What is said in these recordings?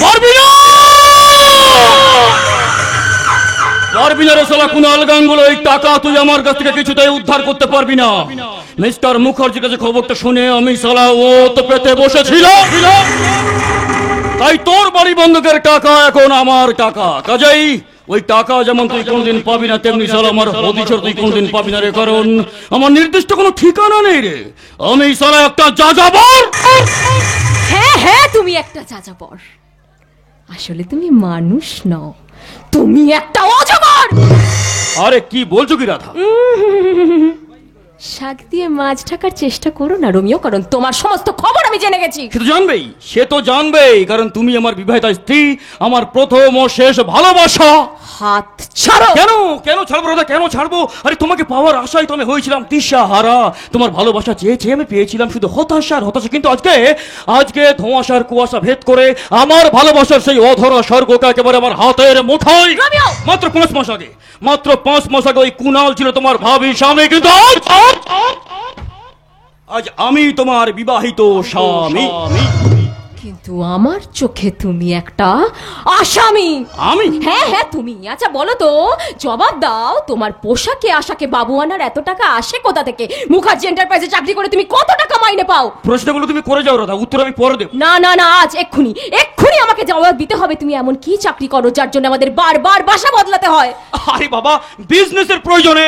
পারবি না, পারবি না রে শালা কুনাল গাঙ্গুলো। এই টাকা তুই আমার কাছ থেকে কিছুতেই উদ্ধার করতে পারবি না। মিস্টার মুখার্জির কাছে খবরটা শুনে আমি শালা ও তো পেতে বসেছিল, তাই তোর বাড়ি বন্ধকের টাকা এখন আমার টাকা। কাজেই ওই টাকা যেমন তুই কোনদিন পাবি না, তেমনি শালা আমার হদিশর তুই কোনদিন পাবি না রে, কারণ আমার নির্দিষ্ট কোনো ঠিকানা নেই রে। আমি শালা একটা যাযাবর। হ্যাঁ হ্যাঁ, তুমি একটা যাযাবর। আসলে তুমি মানুষ নও, তুমি একটা অজগর। আরে কি বলছো কি রাধা? শাক দিয়ে মাছ ঢাকার চেষ্টা করো না রোমিও, কারণ তোমার সমস্ত খবর আমি জেনে গেছি। সে তো জানবেই, সে তো জানবেই, কারণ তুমি আমার বিবাহিতা স্ত্রী, আমার প্রথম ও শেষ ভালোবাসা। হাত ছাড়ো। কেন কেন ছাড়বো রাধা, কেন ছাড়বো? আরে তোমাকে পাওয়ার আশায় তো আমি হয়েছিলাম দিশাহারা। তোমার ভালোবাসা চেয়ে চেয়ে আমি পেয়েছিলাম শুধু হতাশার হতাশা, কিন্তু আজকে ধোঁয়াশার কুয়াশা ভেদ করে আমার ভালোবাসার সেই অধরা স্বর্গকে একেবারে আমার হাতের মুঠোয়। মাত্র 5 মাস আগে, মাত্র 5 মাস আগে ওই কুনাল ছিল তোমার ভাবি স্বামী, কিন্তু আজ আমি তোমার বিবাহিত স্বামী। কিন্তু আমার চোখে তুমি একটা আসামি। আমি? হ্যাঁ হ্যাঁ তুমি। আচ্ছা বলো তো, জবাব দাও, তোমার পোশাকে আশাকে বাবু আনার এত টাকা আসে কোথা থেকে? মুখার্জি এন্টারপ্রাইজে চাকরি করে তুমি কত টাকা মাইনে পাও? প্রশ্নগুলো তুমি করে যাও রাধা, উত্তর আমি পরে দেব। না না না, আজ এক্ষুনি এক্ষুনি আমাকে জবাব দিতে হবে। তুমি এমন কি চাকরি করো যার জন্য আমাদের বারবার বাসা বদলাতে হয়? আরে বাবা, বিজনেসের প্রয়োজনে।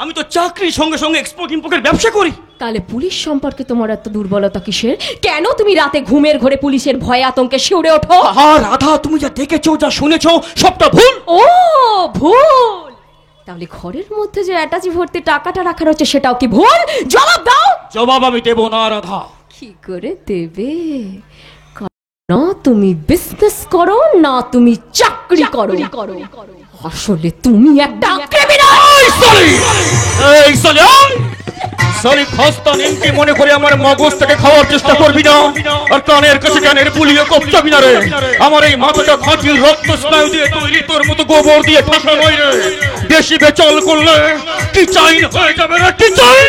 আমি তো চাকরির সঙ্গে সঙ্গে এক্সপোর্ট ইম্পোর্টের ব্যবসা করি। তাহলে পুলিশ সম্পর্কে তোমার এত দুর্বলতা কিসের? কেন তুমি রাতে ঘুমের ঘরে পুলিশের ভয়ে আতঙ্কে শিউরে ওঠো? রাধা, তুমি যা দেখেছো যা শুনেছো সবটা ভুল। ও ভুল? তাহলে ঘরের মধ্যে যে অ্যাটাচি ভর্তি টাকাটা রাখা রয়েছে সেটাও কি ভুল? জবাব দাও। জবাব আমি দেব না রাধা। কি করে দেবে? না তুমি বিজনেস করো, না তুমি চাকরি করো। আসলে তুমি একটা ক্রিমিনাল। সরি খস্তা নিমকি মনে করে আমার মগজ থেকে খাওয়ার চেষ্টা করবি না, আর কানের কাছে কানের পুলিয়ে কপচাবি না রে। আমার এই মাথাটা খাঁটির রক্ত স্নায়ু দিয়ে তৈরি, তোর মতো গোবর দিয়ে ঠাসা নয় রে। বেশি বেচল করলে কি চাইন হয়ে যাবে রে, কি চাইন।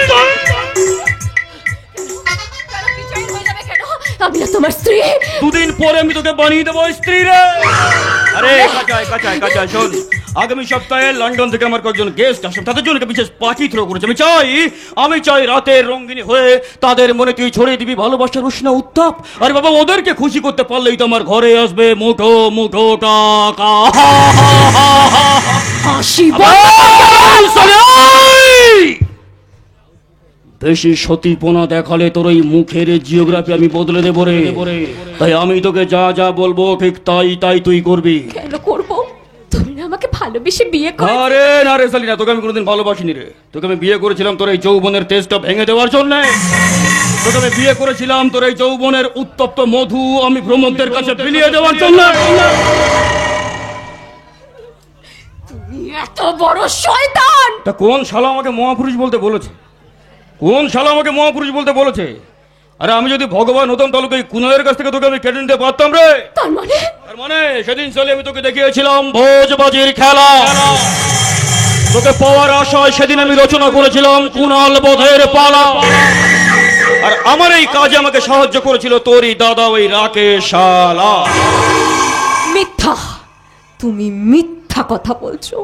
আমি তোমার স্ত্রী। 2 দিন পরে আমি তোকে বানিয়ে দেবো স্ত্রী রে। আরে কাঁচায় শোন, আগামী সপ্তাহে লন্ডন থেকে আমার কয়েকজন গেস্ট আসবে, তাদের জন্য একটা বিশেষ পার্টি থ্রো করেছে। আমি চাই রাতের রঙিনী হয়ে তাদের মনে তুই ছড়িয়ে দিবি ভালোবাসার উষ্ণ উত্তাপ। আরে বাবা, ওদেরকে খুশি করতে পারলেই তো আমার ঘরে আসবে মুঠো মুঠো টাকা। বেশি সতীপনা দেখালে তোর ওই মুখের জিওগ্রাফি আমি বদলে দেবো রে। তাই আমি তোকে যা যা বলবো ঠিক তাই তুই করবি। কেন করবো? তুমি না আমাকে ভালোবেসে বিয়ে করে? আরে না রে সালিনা, তোকে আমি কোনোদিন ভালোবাসিনি রে। তোকে আমি বিয়ে করেছিলাম তোর এই যৌবনের তেজটা ভেঙে দেওয়ার জন্য। তোকে আমি বিয়ে করেছিলাম তোর এই যৌবনের উত্তপ্ত মধু আমি ভ্রমণদের কাছে বিলিয়ে দেওয়ার জন্য। তুমি এত বড় শয়তান! তা কোন শালা আমাকে মহাপুরুষ বলতে বলেছে? কোন শালা আমাকে মহাপুরুষ বলতে বলেছে? আরে আমি যদি ভগবান হতাম তাহলে এই কুনালের কাছ থেকে তোকে আমি কেটে নিতে পারতাম রে। তার মানে সেদিন চলে আমি তোকে দেখিয়েছিলাম ভোজবাজির খেলা। তোকে পাওয়ার আশায় সেদিন আমি রচনা করেছিলাম কুনাল বধের পালা। আর আমার এই কাজে আমাকে সাহায্য করেছিল তোরই দাদা ওই রাকেশ শালা। মিথ্যা! তুমি মিথ্যা কথা বলছো।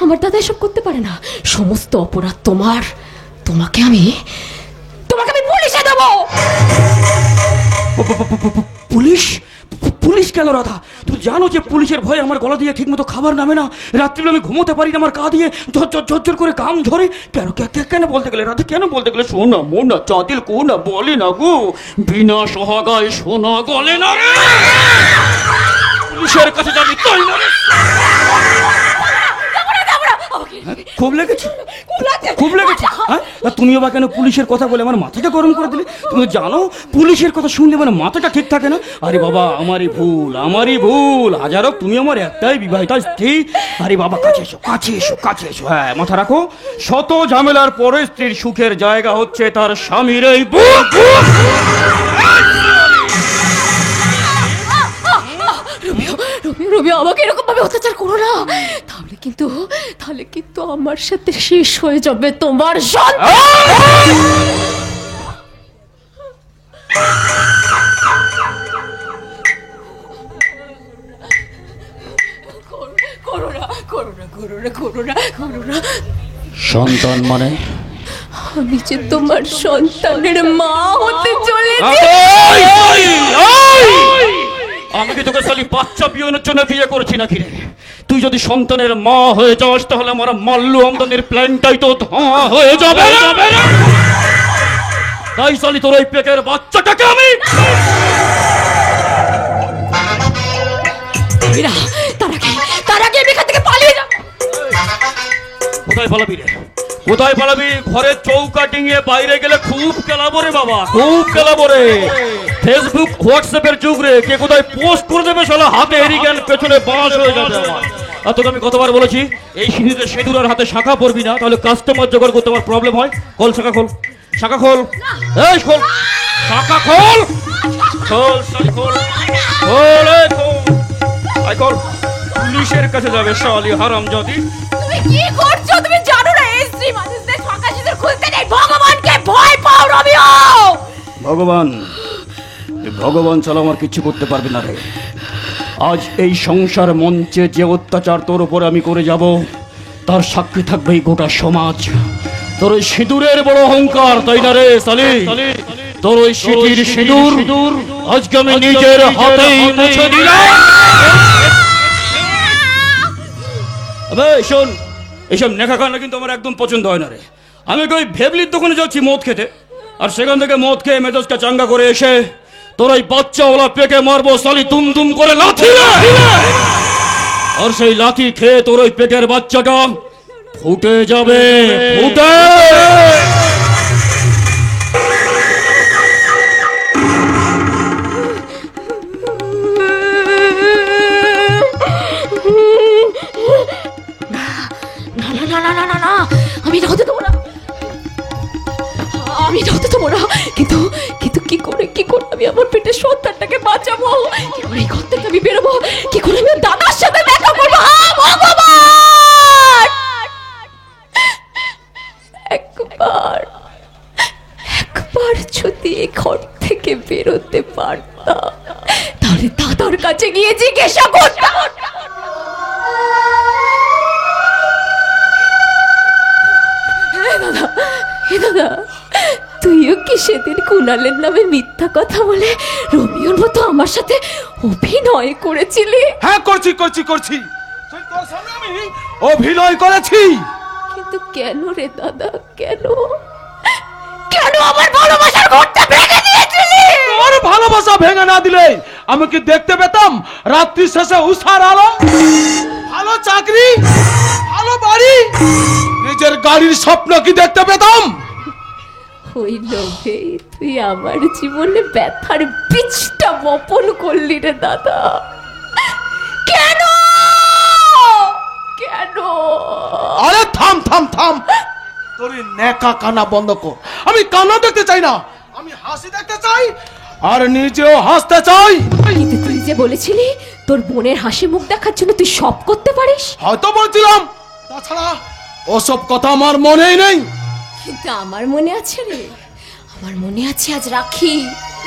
আমার দাদা এসব করতে পারে না। সমস্ত অপরাধ তোমার। তোমাকে আমি পুলিশে দেবো। পুলিশ? পুলিশ কেন রাধা? তুমি জানো যে পুলিশের ভয়ে আমার গলা দিয়ে ঠিক মতো খাবার নামে না, রাত্রিবেলা আমি ঘুমোতে পারি না, আমার গা দিয়ে ঝরঝর করে ঘাম ঝরে। কেন বলতে গেলে রাধা, কেন বলতে গেলে? শোনা মোনা চাঁদিল কো না বলে না গো, বিনা সোহাগায় সোনা গলে না রে। পুলিশের কাছে যাবি তাই না রে? খুব লেগেছে? হ্যাঁ, তুমি আবার কেন পুলিশের কথা বলে আমার মাথাটা গরম করে দিলে? তুমি জানো পুলিশের কথা শুনলে মানে মাথাটা ঠিক থাকে না। আরে বাবা, আমারই ভুল। হাজার হোক তুমি আমার একটাই বিবাহিতা স্ত্রী। আরে বাবা, কাছে এসো। হ্যাঁ, মাথা রাখো, শত ঝামেলার পরে স্ত্রীর সুখের জায়গা হচ্ছে তার স্বামীর এই বুক। রবি, আমাকে এরকম ভাবে অত্যাচার করো না। তাহলে কিন্তু আমার সাথে শেষ হয়ে যাবে তোমার সন্তান। করো না। সন্তান মানে? আমি যে তোমার সন্তানের মা হতে চলেছি। আমি কি তোকে খালি বাচ্চা বিয়ের জন্য বিয়ে করেছি নাকি রে? তুই যদি সন্তানের মা হয়ে যাস তাহলে আমার মাল্লু আমদানির প্ল্যানটাই তো ধোঁয়া হয়ে যাবে। তাই সালি তোর ওই পেটের বাচ্চাটাকে আমি তার আগে আমি এখান থেকে পালিয়ে যাব। কোথায় পালাবি রে? কোথায় পালাবি? ঘরের চৌকা ডিঙিয়ে বাইরে গেলে খুব কেলাবো রে বাবা, খুব কেলাবো রে। ফেসবুক হোয়াটসঅ্যাপের যুগ রে, কে কোথায় পোস্ট করে দেবে শালা হাতে এরিগান পেছনে বাঁশ হয়ে যাবে আমার। আর তোকে আমি কতবার বলেছি এই সিঁড়িতে সিঁদুর আর হাতে শাখা পরবি না, তাহলে কাস্টমার জোগাড় করতে আমার প্রবলেম হয়। খোল শাখা, খোল শাখা, খোল এই খোল শাখা, খোল খোল শাখা, খোল খোল এই খোল আই খোল। পুলিশের কাছে যাবে শালি হারামজাদি। তুমি কি করছো? তুমি জানো না এই স্ত্রী মানুষদের ফাঁকা সিঁদুর খুলতে নেই। ভগবানকে ভয় পাও রবিও। ভগবান, এই ভগবান ছাড়া আমার কিছু করতে পারবে না রে। আজ এই সংসার মঞ্চে যে অত্যাচার তোর উপর আমি করে যাব তার সাক্ষী থাকবে এই গোটা সমাজ। তোর ওই সিঁদুরের বড় অহংকার, তাই না রে সালি? তোর ওই সিঁথির সিঁদুর আজকে আমি নিজের হাতেই মুছে দিলাম। আবে শোন, এইসব নেখা খানা কিন্তু আমার একদম পছন্দ হয় না রে। আমি ওই ভেবলির দোকানে যাচ্ছি মদ খেতে, আর সেখান থেকে মদ খেয়ে মেজাজটা চাঙ্গা করে এসে তোর ওই বাচ্চাওয়ালা পেকে মারবো সালি তুম তুম করে লাথি। আর সেই লাথি খেয়ে তোর ওই পেটের বাচ্চাটা ফুটে যাবে, ফুটে। না, আমি এটা হতে দেবো না, আমি এটা হতে দেবো না। কিন্তু কিন্তু কি করে আমি আমার পেটের সন্তানটাকে বাঁচাবো? কি করে এই ঘর থেকে আমি বেরোবো? কি করে আমি ওর দাদার সাথে দেখা করবো? ভগবান, একবার যদি এই ঘর থেকে বেরোতে পারতাম তাহলে দাদার কাছে গিয়ে জিজ্ঞাসা করতাম। দাদা, তুইও কি সেদিন কুণালের নামে মিথ্যা কথা বলে রোমিওর মতো আমার সাথে অভিনয় করেছিলি? হ্যাঁ, করছি। আমি অভিনয় করেছি। কিন্তু কেন রে দাদা, কেন আমার ভালোবাসার ঘরটা ভেঙে দিয়েছিলি? তোর ভালোবাসা ভেঙে না দিলে আমি কি দেখতে পেতাম রাত্রি শেষে উষার আলো, ভালো চাকরি, ভালো বাড়ি, নিজের গাড়ির স্বপ্ন কি দেখতে পেতাম? ওই লোভে তুই আমার জীবনে ব্যথার বীজটা বপন করলি রে দাদা। কেন? আরে থাম, তোর নেকা কানা বন্ধ কর। আমি কানা দেখতে চাই না, আমি হাসি দেখতে চাই, আর নিজেও হাসতে চাই। কিন্তু তুই যে বলেছিলি তোর বোনের হাসি মুখ দেখার জন্য তুই সব করতে পারিস। হয়তো বলছিলাম, তাছাড়া ওসব কথা আমার মনেই নেই। কিন্তু আমার মনে আছে রে, আমার মনে আছে আজ রাখি।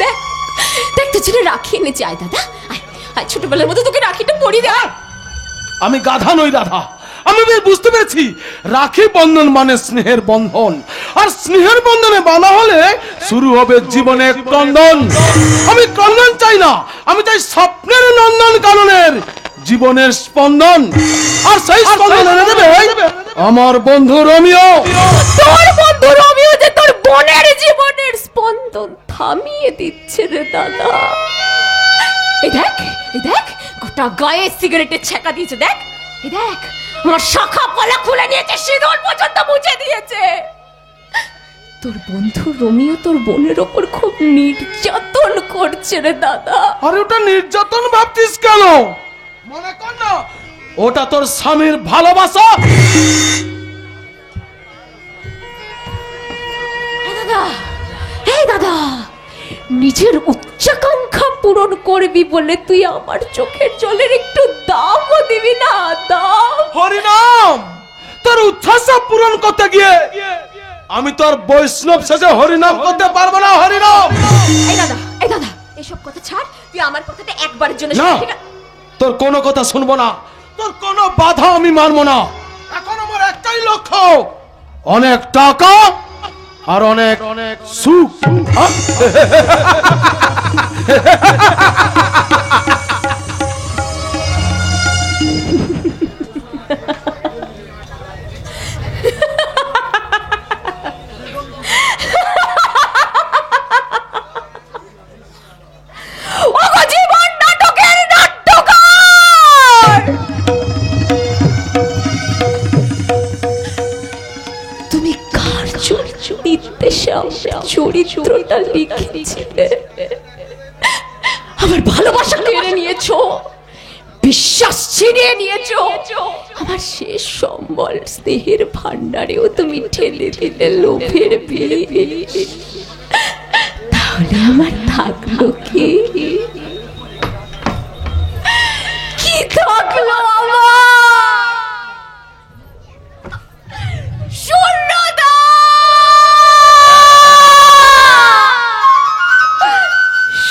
দেখ তোর জন্য রাখি এনেছি। আয় দাদা, আয় ছোটবেলার মতো তোকে রাখিটা পরিয়ে দে। আমি গাধা নই রাধা, আমি বুঝতে পেরেছি রাখি বন্ধন মানে স্নেহের বন্ধন, আর স্নেহের বন্ধনে বাঁধা হলে শুরু হবে জীবনে ক্রন্দন। আমি ক্রন্দন চাই না, আমি চাই স্বপ্নের নন্দন কাননের জীবনের স্পন্দন, আর সেই স্পন্দন এনে দেবে আমার বন্ধু রোমিও। তোর বন্ধু রোমিও যে তোর বোনের জীবনের স্পন্দন থামিয়ে দিচ্ছে রে দাদা। এই দেখ গোটা গায়ে সিগারেটের ছেঁকা দিয়েছে। দেখ আমার শাখা পলা খুলে নিয়েছে, সিঁদুর পর্যন্ত মুছে দিয়েছে। তোর বন্ধু রোমিও তোর বোনের ওপর খুব নির্যাতন করছে রে দাদা। আরে ওটা নির্যাতন ভাবছিস কেন? মনে কর না ওটা তোর স্বামীর ভালোবাসা। দাদা, নিজের উচ্চাকাঙ্ক্ষা পূরণ করবি বলে তুই আমার চোখের জলের একটু দামও দিবি না? দাম হরিনাম, তোর উচ্ছ্বাস পূরণ করতে গিয়ে আমি তোর বৈষ্ণব শেষে হরিনাম করতে পারবো না। হরিনাম। এই দাদা এসব কথা ছাড়, তুই আমার কথাটা একবারের জন্য না, তোর কোনো কথা শুনবো না, তোর কোনো বাধা আমি মানবো না। লক্ষ্য অনেক টাকা আর অনেক অনেক সুখ। চরিত্রটা লিখেছিলে, আমার ভালোবাসা কেড়ে নিয়েছো, বিশ্বাস ছিনিয়ে নিয়েছো, আমার শেষ সম্বল স্নেহের ভান্ডারেও তুমি ঠেলে দিলে লোভের বিষ। তাহলে আমার থাকলো কি থাকলো আমার? শূন্যতা,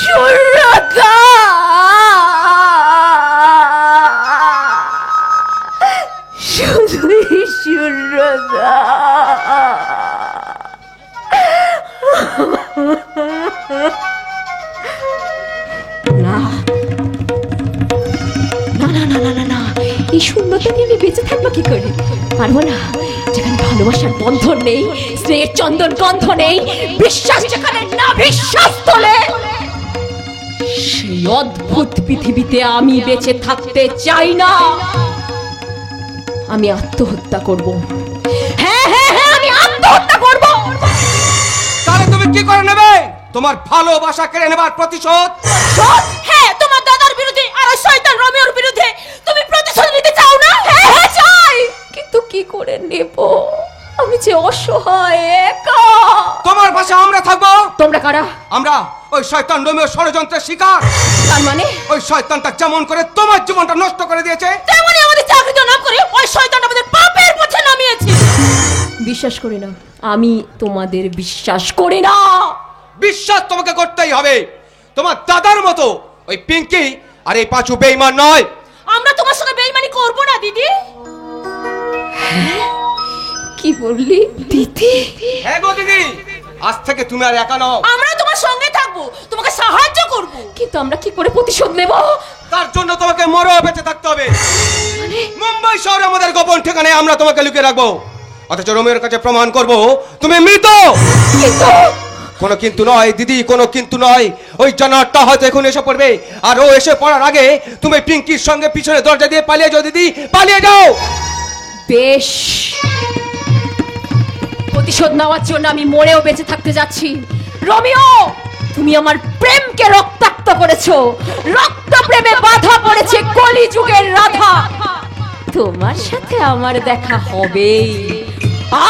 শূন্যতা, শুধুই শূন্যতা। না না না না না না, এই শূন্যতা নিয়ে আমি বেঁচে থাকবো কি করে? পারবো না। যেখানে ভালোবাসার বন্ধন নেই, স্নেহের চন্দন গন্ধ নেই, বিশ্বাস যেখানে না বিশ্বাস তোলে, সেই অদ্ভুত পৃথিবীতে আমি বেঁচে থাকতে চাই না। আমি আত্মহত্যা করব। হ্যাঁ হ্যাঁ হ্যাঁ, আমি আত্মহত্যা করব। তাহলে তুমি কি করে নেবে তোমার ভালোবাসা কেড়ে নেবার প্রতিশোধ? হ্যাঁ, তোমার দাদার বিরুদ্ধে আর ওই শয়তান রোমিওর বিরুদ্ধে তুমি প্রতিশোধ নিতে চাও না? হ্যাঁ হ্যাঁ চাই, কিন্তু কি করে নেব? আমি যে অসহায়, একা। তোমার পাশে আমরা থাকবো। তোমরা কারা? আমরা ওই শয়তান রোমিওর ষড়যন্ত্রের শিকার। তার মানে ওই শয়তানটা যেমন করে তোমার জীবনটা নষ্ট করে দিয়েছে, তেমনি আমাদের চাকরিটা না করে ওই শয়তান আমাদের পাপের পথে নামিয়েছে। বিশ্বাস করি না, আমি তোমাদের বিশ্বাস করি না। বিশ্বাস তোমাকে করতেই হবে। তোমার দাদার মতো ওই পিঙ্কি আর এই পাঁচু বেঈমান নয়। আমরা তোমার সঙ্গে বেঈমানি করব না দিদি। কি বললি দিদি? হ্যাঁ গো দিদি, আজ থেকে তুমি আর একা নও। আমরা তোমার সঙ্গে থাকবো, তোমাকে সাহায্য করব। কিন্তু আমরা কি করে প্রতিশোধ নেব? তার জন্য তোমাকে মরেও বেঁচে থাকতে হবে। মুম্বাই শহরে আমাদের গোপন ঠিকানায় আমরা তোমাকে লুকিয়ে রাখবো, অথচ রোমিওর কাছে প্রমাণ করব তুমি মৃত। কোনো কিন্তু নয় দিদি, কোনো কিন্তু নয়। ওই জানোয়ারটা হয়তো এখন এসে পড়বে, আর ও এসে পড়ার আগে তুমি পিঙ্কির সঙ্গে পিছনে দরজা দিয়ে পালিয়ে যাও দিদি, পালিয়ে যাও। বেশ, প্রতিশোধ নেওয়ার জন্য আমি মরেও বেঁচে থাকতে যাচ্ছি। রোমিও, তুমি আমার প্রেমকে রক্তাক্ত করেছো, রক্ত প্রেমে বাধা পড়েছে কলিযুগের রাধা। তোমার সাথে আমার দেখা হবেই,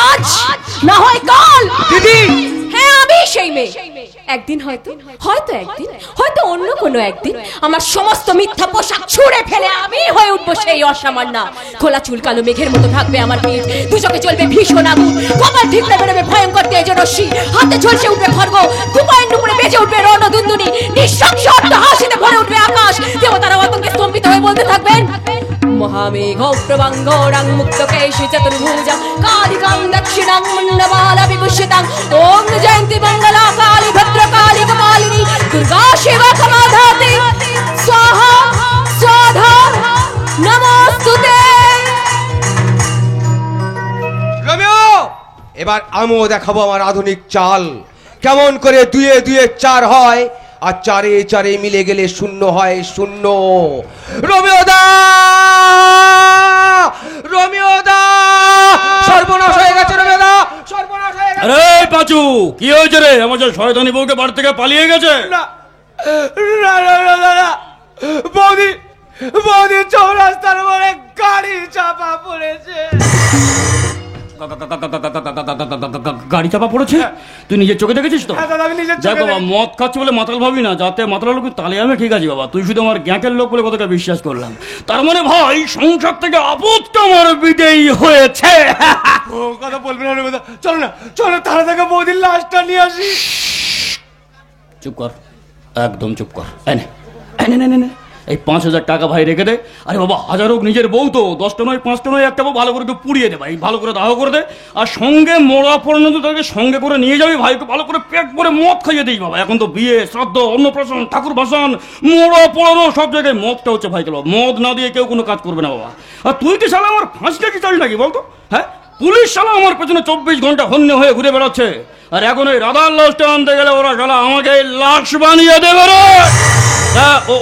আজ না হয় কাল। দিদি, হ্যাঁ আমি সেই মেয়ে। একদিন হয়তো একদিন হয়তো অন্য কোনো একদিন আমার সমস্ত মিথ্যা পোশাক ছুঁড়ে ফেলে আমি হয়ে উঠবো সেই অসামান্য। খোলা চুল কালো মেঘের মতো থাকবে আমার পিঠ, দুচোখে জ্বলবে ভীষণ আগুন, কপাল ঠিকরে বেরোবে ভয়ঙ্কর তেজ রশ্মি, হাতে ঝলসে উঠবে খড়গ, দুপায়ের নুপুরে বেজে উঠবে রণদুন্দুনি, নিঃশংস হাসিতে ভরে উঠবে আকাশ। দেবতারা আতঙ্কে স্তম্ভিত হয়ে বলতে থাকবেন, মহামেঘ প্রবাঙ্গরাং মুক্তকেশী চতুর্ভুজাং কালিকাং দক্ষিণাং মণ্ডবালা বিভূষিতাং ওম জয়ন্তি মঙ্গলা কালী ভদ্রকালী কপালিনী দুর্গা শিবা ক্ষমাধাত্রী স্বাহা স্বাধা নমস্তুতে। রোমিও, এবার আমিও দেখাবো আমার আধুনিক চাল, কেমন করে দুয়ে দুয়ে চার হয় আর চারে চারে মিলে গেলে শূন্য হয় শূন্য। রোমিও দা, রোমিও দা, সর্বনাশ হয়ে গেছে রোমিও দা, সর্বনাশ হয়ে গেছে। আরে পাঁচু, কি হয়েছে রে? আমার যে শয়তানি বউকে বাড়ি থেকে পালিয়ে গেছে। না না না না না, বৌদি বৌদি চৌরাস্তার মোড়ে গাড়ি চাপা পড়েছে। গাড়ি চাপা পড়েছে? তুই নিজের চোখে দেখেছিস তো? হ্যাঁ দাদা, আমি নিজের দেখ চোখে বাবা, মদ খাচ্ছি বলে মাতাল ভাবি না, যাতে মাতাল লোক তালে আমি ঠিক আছে বাবা। তুই শুধু আমার গ্যাঁকের লোক বলে কথাটা বিশ্বাস করলাম। তার মানে ভাই সংসার থেকে আপদটা আমার বিদেয়ী হয়েছে। ও কথা বলবি না রোমিও দা, চলো না চলো তারা থেকে বৌদির লাশটা নিয়ে আসি। চুপ কর, একদম চুপ কর। এনে এনে নে নে, এই 5,000 টাকা ভাই রেখে দে। আরে বাবা, হাজার হোক নিজের বউ তো, 10টা নয় 5টা নয়, একটা ভালো করে একটু পুড়িয়ে দে ভাই, ভালো করে দাহ করে দে। আর সঙ্গে মোড়া পর্যন্ত তাকে সঙ্গে করে নিয়ে যাবি ভাইকে, ভালো করে পেট করে মদ খাইয়ে দিই বাবা। এখন তো বিয়ে, শ্রাদ্ধ, অন্নপ্রাশন, ঠাকুর ভাসান, মোড়া পড়ানো সব জায়গায় মদটা হচ্ছে ভাই। চলো, মদ না দিয়ে কেউ কোনো কাজ করবে না বাবা। আর তুই কি শালা আমার ফাঁসটা কি চাস নাকি বলতো? হ্যাঁ, পুলিশ শালা আমার পেছনে 24 ঘন্টা হন্য হয়ে ঘুরে বেড়াচ্ছে। আর এখন ওই রাধার লাশটা আনতে গেলে ওরা শালা আমাকে লাশ বানিয়ে দেবে রে।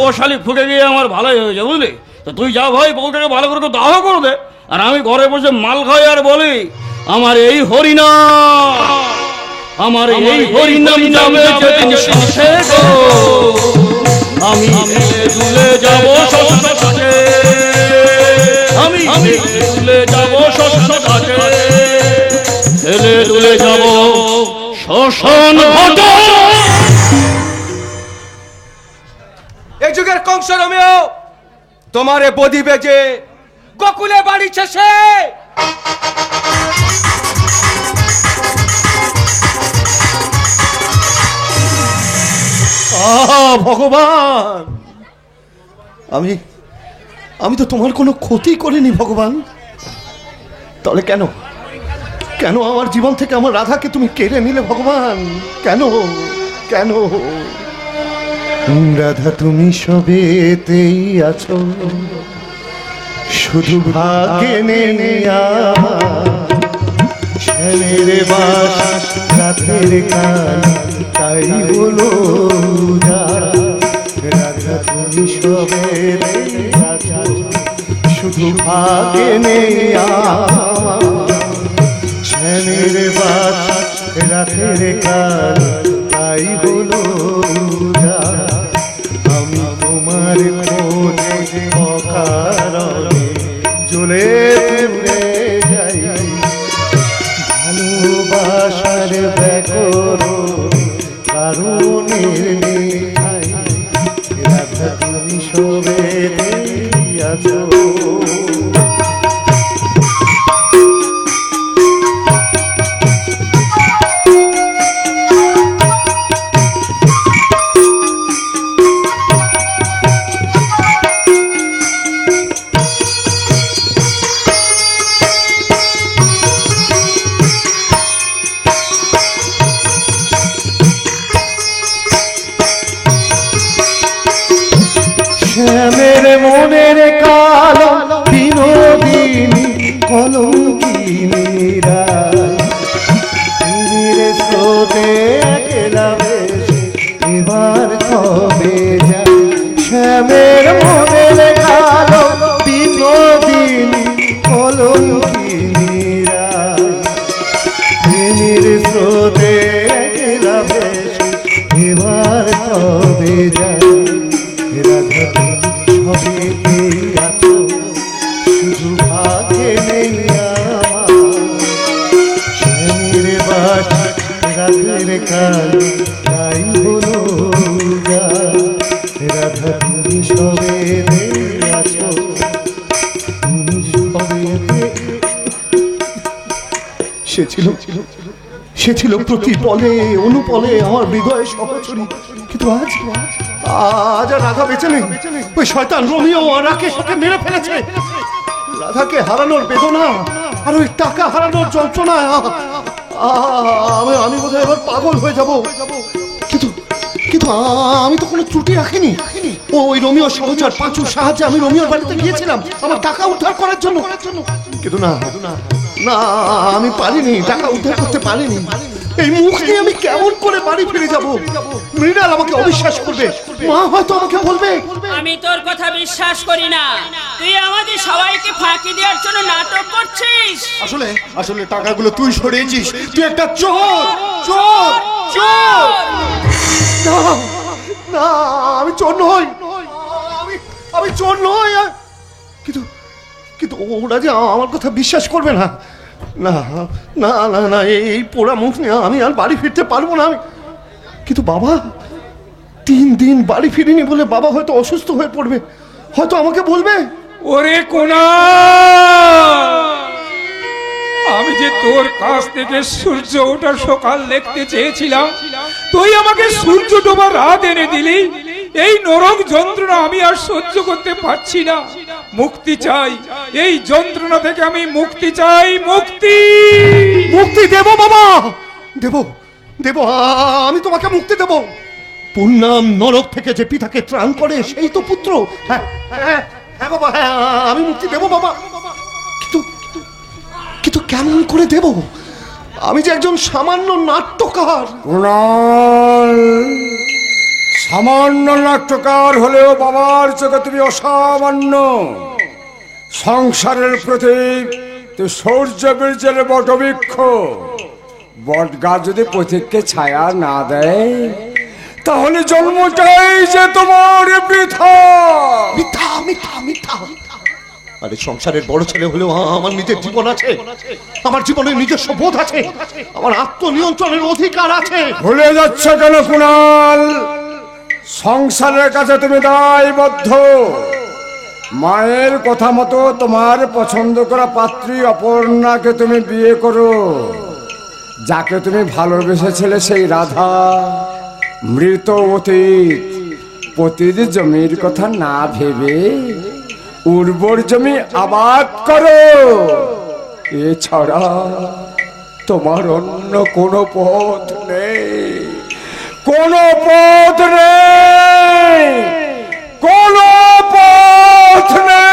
ও শালি ফুকে গিয়ে আমার ভালোই হয়েছে, বুঝলি? তো তুই যা ভাই, বউটাকে ভালো করে দাহ করে দে। আর আমি ঘরে বসে মাল খাই আর বলি, আমার এই হরিনাম, আমার এই হরিনাম নামে যেদিন শ্বাসে গো, আমি দুলে যাব শ্মশান ঘাটে, আমি দুলে যাব শ্মশান ঘাটে, হেলে দুলে যাব শ্মশান ঘাটে। এই যুগের কংস রোমিও তোমারে বদি বেজে গোকুলে বাড়ি শেষে। ভগবান, আমি তো তোমার কোনো ক্ষতি করিনি ভগবান। তাহলে কেন কেন আমার জীবন থেকে আমার রাধাকে তুমি কেড়ে নিলে ভগবান? কেন কেন? রাধা তুমি সবেতেই আছো, শুধু ভাগ্যে নেই ছেলের বাস রাতের কান, তাই বলো রাধা তুমি সবেতেই আছো, শুধু ভাগ্যে নেই ছেলের বাস রাতের কান, তাই বলো আমি তোমার খোঁজে অকারণে জ্বলে পুড়ে যাই, ভালোবাসার ব্যাকরণ কারণে রাধা তুমি সবেতেই আছো। শ্যামের মনের কালো বিনোদিনী কলঙ্কিনী রায় স্রোতে একলা ভেসে এবার কবে যায়। শ্যামের মনের কালো বিনোদিনী কলঙ্কিনী রায় স্রোতে একলা ভেসে এবার কবে যায়। রাধা তুমি সবেতেই আছো, শুধু ভাগ্যে নেই শ্যামের বাস রাতের কাল, তাই হলো রাধা তুমি সবেতেই আছো, তুমি সবেতে। সে ছিল প্রতি পলে অনুপলে আমার হৃদয়ে সহচরী, কিন্তু আজ আর রাধা বেঁচে নেই। ওই শয়তান রোমিও আর রাকেশকে মেরে ফেলেছে। রাধাকে হারানোর বেদনা আর ওই টাকা হারানোর যন্ত্রণা, আমি বোধহয় এবার পাগল হয়ে যাব। কিন্তু আমি তো কোনো ত্রুটি রাখিনি। ওই রোমিওর সহচর পাঁচুর সাহায্যে আমি রোমিওর বাড়িতে গিয়েছিলাম আমার টাকা উদ্ধার করার জন্য। কিন্তু না, আমি পারিনি, টাকা উদ্ধার করতে পারিনি। এই মুখ নিয়ে আমি কেমন করে বাড়ি ফিরে যাব? মৃণাল আমাকে অবিশ্বাস করবে, মা হয়তো আমাকে বলবে আমি তোর কথা বিশ্বাস করি না। তুই আমাদের সবাইকে ফাঁকি দেওয়ার জন্য নাটক করছিস। আসলে টাকাগুলো তুই সরিয়েছিস। তুই একটা চোর চোর চোর। না, আমি চোর নই, আমি চোর নই। কিন্তু ওরা যে আমার কথা বিশ্বাস করবে না। না না না না, এই পোড়া মুখ নিয়ে আমি আর বাড়ি ফিরতে পারবো না। কিন্তু বাবা 3 দিন বাড়ি ফিরিনি বলে বাবা হয়তো অসুস্থ হয়ে পড়বে, হয়তো আমাকে বলবে, ওরে কোনা, আমি যে তোর কাছ থেকে সূর্য ওঠার সকাল দেখতে চেয়েছিলাম, তুই আমাকে সূর্য ডোবার রাত এনে দিলি। এই নরক যন্ত্রণা আমি আর সহ্য করতে পারছি না, মুক্তি চাই, এই যন্ত্রণা থেকে আমি মুক্তি চাই, মুক্তি। মুক্তি দেব বাবা, দেব দেব, আমি তোমাকে মুক্তি দেব। পূর্ণাম নরক থেকে যে পিতাকে ত্রাণ করে সেই তো পুত্র। হ্যাঁ হ্যাঁ হ্যাঁ বাবা, হ্যাঁ আমি মুক্তি দেব বাবা, কিন্তু কিন্তু কেমন করে দেব? আমি যে একজন সামান্য নাট্যকার। কুণাল, সামান্য নাট্যকার হলেও বাবার চোখে তুমি অসামান্য। সংসারের প্রতি তুই সূর্য বীর্যের বটবৃক্ষ। বট গাছ যদি পথিককে ছায়া না দেয় তাহলে জন্মটাই যে তোমার বৃথা। মিথ্যা মিথ্যা মিথ্যা। আরে সংসারের বড় ছেলে হলেও আমার নিজের জীবন আছে, আমার জীবনের নিজস্ব বোধ আছে, আমার আত্মনিয়ন্ত্রণের অধিকার আছে। ভুলে যাচ্ছ কেন কুণাল? সংসারের কাছে তুমি দায়বদ্ধ। মায়ের কথা মতো তোমার পছন্দ করা পাত্রী অপর্ণাকে তুমি বিয়ে করো। যাকে তুমি ভালোবেসেছিলে সেই রাধা মৃত অতীত। পতির জমির কথা না ভেবে উর্বর জমি আবাদ করো। এছাড়া তোমার অন্য কোনো পথ নেই, কোনো পথ নেই, কোনো পথ নেই।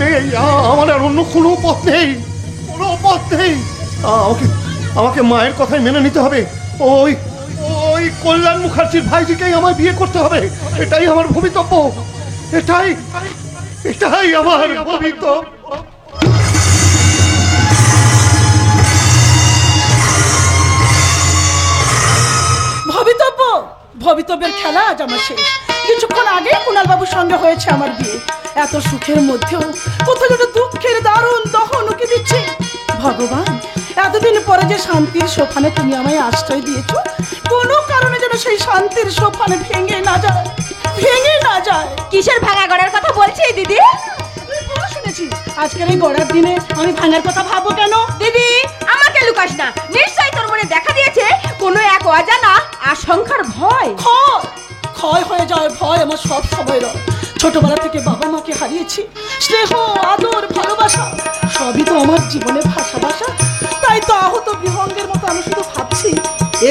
এই আমার আর অন্য কোনো পথ নেই, কোনো পথ নেই। আমাকে মায়ের কথাই মেনে নিতে হবে। ওই ওই কল্যাণ মুখার্জির ভাইজিকেই আমায় বিয়ে করতে হবে। এটাই আমার ভবিতব্য, এটাই এটাই আমার ভবিতব্য। ভবিতব্য, ভবিতব্যের খেলা আজ আমার শেষ। কিছুক্ষণ আগে কুণাল বাবুর সঙ্গে হয়েছে আমার বিয়ে। এত সুখের মধ্যেও কোথাও যেন দুঃখের দারুণ দহন উকি দিচ্ছে। ভগবান, এতদিন পরে যে শান্তির সোপানে তুমি আমায় আশ্রয় দিয়েছো, কোনো কারণে যেন সেই শান্তির সোপানে ভেঙে না যায়, ভেঙে না যায়। কিসের ভাঙা গড়ার কথা বলছি দিদি? শুনেছি আজকের এই গড়ার দিনে আমি ভাঙার কথা ভাবো কেন? দিদি, আমাকে লুকাস না। নিশ্চয়ই তোর মনে দেখা দিয়েছে কোনো এক অজানা আশঙ্কার ভয়। ক্ষয় হয়ে যায় ভয় আমার সব সময় রয়। ছোটবেলা থেকে বাবা মাকে হারিয়েছি, স্নেহ আদর ভালোবাসা সবই তো আমার জীবনে ভাষা। তাই তো আহত বিহঙ্গের মতো আমি শুধু ভাবছি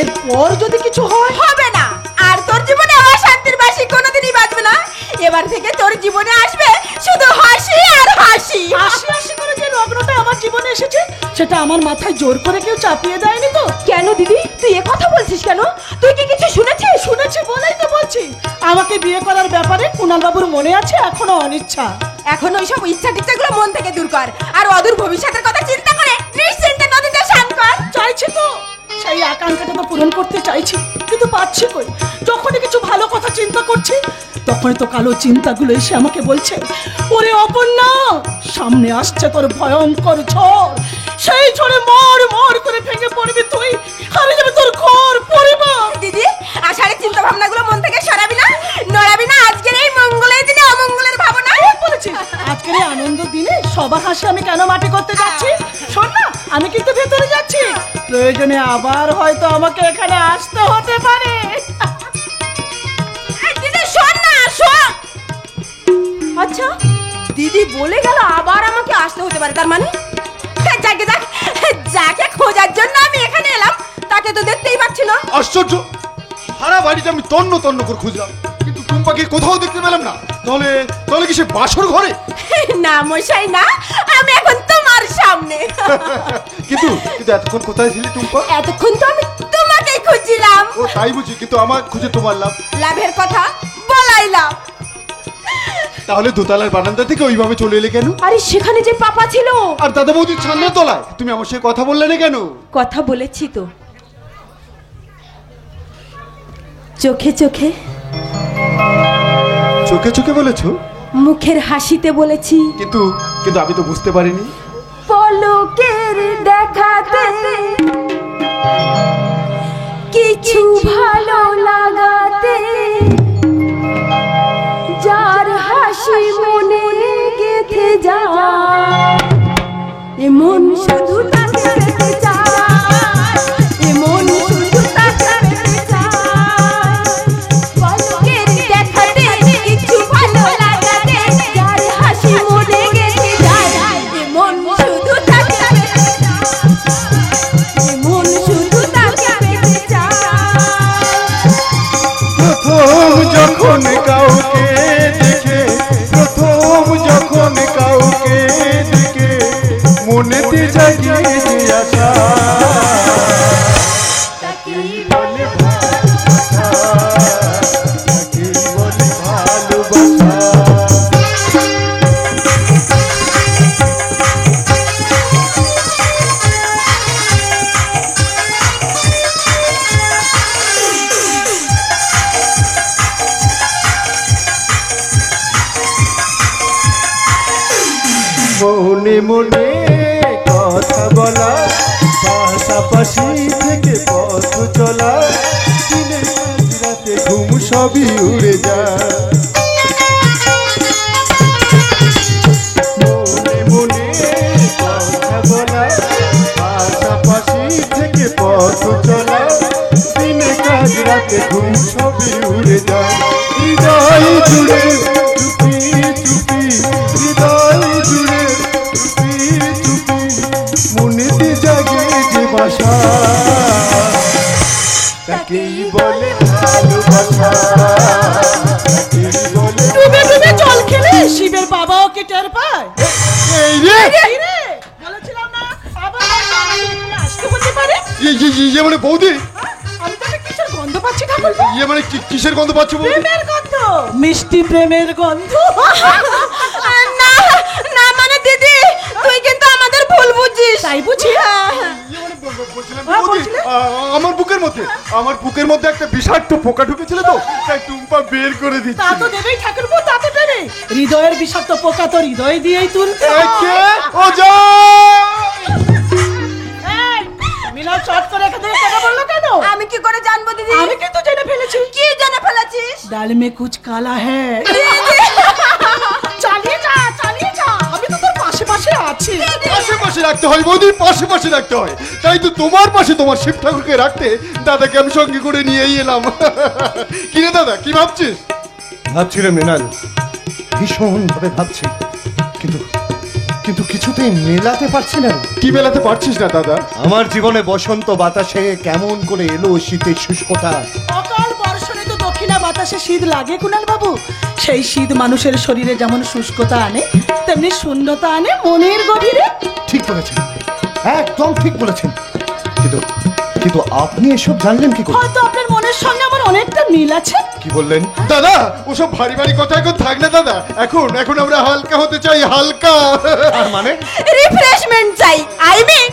এরপর যদি কিছু হয়। হবে না, আর তোর জীবনে অশান্তির বাসি কোনোদিনই বাজবে না। এবার থেকে তোর জীবনে আসবে শুধু হাসি আর হাসি। হাসি হাসি করে যে লগ্নটা আমার জীবনে এসেছে সেটা আমার মাথায় জোর করে কেউ চাপিয়ে দেয়নি তো। কেন দিদি, তুই এ কথা বলছিস কেন? তুই কি কিছু শুনেছিস? শুনেছি বলেই তো বলছি। আমাকে বিয়ে করার ব্যাপারে কুণাল বাবুর মনে আছে এখনো অনিচ্ছা। এখন ওইসব ইচ্ছা টিচ্ছাগুলো মন থেকে দূর কর, আর অদূর ভবিষ্যতের কথা চিন্তা করে নিশ্চিন্তে নদীতে স্নান কর। চাইছি তো, সেই আকাঙ্ক্ষাটা তো পূরণ করতে চাইছি, কিন্তু পাচ্ছি কই। যখনই কিছু ভালো কথা চিন্তা করছি তখনই তো কালো চিন্তাগুলো এসে আমাকে বলছে, ওরে অপর্ণা, সামনে আসছে তোর ভয়ঙ্কর ঝড়। সেই ঝড়ে মর মর করে ভেঙে পড়বি তুই, হারিয়ে যাবে তোর ঘর পরিবার। দিদি, আষাঢ়ের চিন্তা ভাবনাগুলো মন থেকে সরাবি না, নড়াবি না আজকের এই মঙ্গলের দিনে অমঙ্গলের ভাবনা। বলেছি আজকের এই আনন্দ দিনে সবার হাসি আমি কেন মাটি করতে যাচ্ছি? শোন না, আমি কিন্তু ভেতরে যাচ্ছি, প্রয়োজনে আবার হয়তো আমাকে এখানে আসতে হতে পারে। দিদি শোন না, শোন। আচ্ছা, দিদি বলে গেল আবার আমাকে আসতে হতে পারে, তার মানে যাকে খোঁজার জন্য আমি এখানে এলাম তাকে তো দেখতেই পাচ্ছি না। আশ্চর্য, সারা বাড়িতে আমি তন্ন তন্ন করে খুঁজলাম, কিন্তু টুম্পাকে কোথাও দেখতে পেলাম না। তাহলে তাহলে কি সে বাসর ঘরে? না মশাই না, আমি এখন তোমার সামনে। কিন্তু কিন্তু এতক্ষণ কোথায় ছিলি টুম্পা? এতক্ষণ তো আমি তোমাকেই খুঁজছিলাম। ও তাই বুঝি, কিন্তু আমার খুঁজে তোমার লাভ? লাভের কথা বলাইলাম। তাহলে দোতলার বারান্দা থেকে ওইভাবে চলে এলে কেন? আরে সেখানে যে পাপা ছিল আর দাদা বৌদির ছান্নার তলায় তুমি আমার সাথে কথা বললে না কেন? কথা বলেছি তো, চোখে চোখে। চোখে চোখে বলেছো? মুখের হাসিতে বলেছি, কিন্তু কিন্তু আমি তো বুঝতে পারিনি। পলকের দেখাতে কিছু ভালো লাগাতে, যার হাসি মনে গেঁথে যায়, এমন শুধু তাকে চায়, এমন শুধু তাকেই বলে ভালোবাসা, তাকেই বলে ভালোবাসা। মনে মনে কথা বলা, পাশাপাশি থেকে পথ চলা, দিনের কাজ রাতে ঘুম সবই উড়ে যায়। মনে মনে কথা বলা, পাশাপাশি থেকে পথ চলা, দিনের কাজ রাতে ঘুম সবই উড়ে যায়। হৃদয় জুড়ে চুপি চুপি, হৃদয় জুড়ে চুপি চুপি, মনেতে জাগে যে বাসা, তাকেই বলে ভালোবাসা, তাকেই বলে। ডুবে ডুবে জল খেলে শিবের বাবা ওকে টের পায়। এই রে, এই রে, বলেছিলাম না আবার এখানে আসতে হতে পারে। ইয়ে মানে বৌদি, আমি তাহলে কিসের গন্ধ পাচ্ছি ঠাকুরপো? ইয়ে মানে কিসের গন্ধ পাচ্ছ বৌদি? প্রেমের গন্ধ, মিষ্টি প্রেমের গন্ধ। না না মানে দিদি তুই কিন্তু আমাদের ভুল বুঝছিস। তাই বুঝি? ইয়ে মানে বলছিলাম হ্যাঁ, বৌদি, বলছিলে? আমার বুকের মধ্যে একটা বিষাক্ত পোকা ঢুকেছিল তো, তাই টুম্পা বের করে দিচ্ছে। তা তো দেবেই ঠাকুরপো, তা তো দেবে। হৃদয়ের বিষাক্ত পোকা তো হৃদয় দিয়েই তুলতে হয়। কে ও যা, এই, মিনা চট করে এখান থেকে কেন বললো কেন? আমি কি করে জানবো দিদি? আমি কিন্তু জেনে ফেলেছি। কি জেনে ফেলেছিস? ডাল মে কুছ কালা হ্যায়। চালিয়ে যা, চালিয়ে যা, আমি তো তোর পাশে পাশে আছি। পাশে রাখতে হয় বৌদি, পাশে রাখতে হয়। তাই তো তোমার পাশে তোমার শিব ঠাকুরকে রাখতে দাদাকে আমি সঙ্গে করে নিয়েই এলাম। কি রে দাদা, কি ভাবছিস? ভাবছি রে মৃণাল, ভীষণ ভাবে ভাবছি, কিন্তু কিন্তু কিছুতেই মেলাতে পারছি না। কি মেলাতে পারছিস না দাদা? আমার জীবনে বসন্ত বাতাসে কেমন করে এলো শীতের শুষ্কতা। অকাল বর্ষণে তো দক্ষিণা বাতাসে শীত লাগে কুনাল বাবু। সেই শীত মানুষের শরীরে যেমন শুষ্কতা আনে, তেমনি শূন্যতা আনে মনের গভীরে। ঠিক বলেছেন, একদম ঠিক বলেছেন। কিন্তু কিন্তু আপনি এসব জানলেন কি করে? হয়তো আপনার মনের সঙ্গে আমার অনেকটা মিল আছে। কি বললেন দাদা? ওসব ভারী ভারী কথা এখন থাক না দাদা, এখন আমরা হালকা হতে চাই, হালকা। মানে রিফ্রেশমেন্ট চাই। আই মিন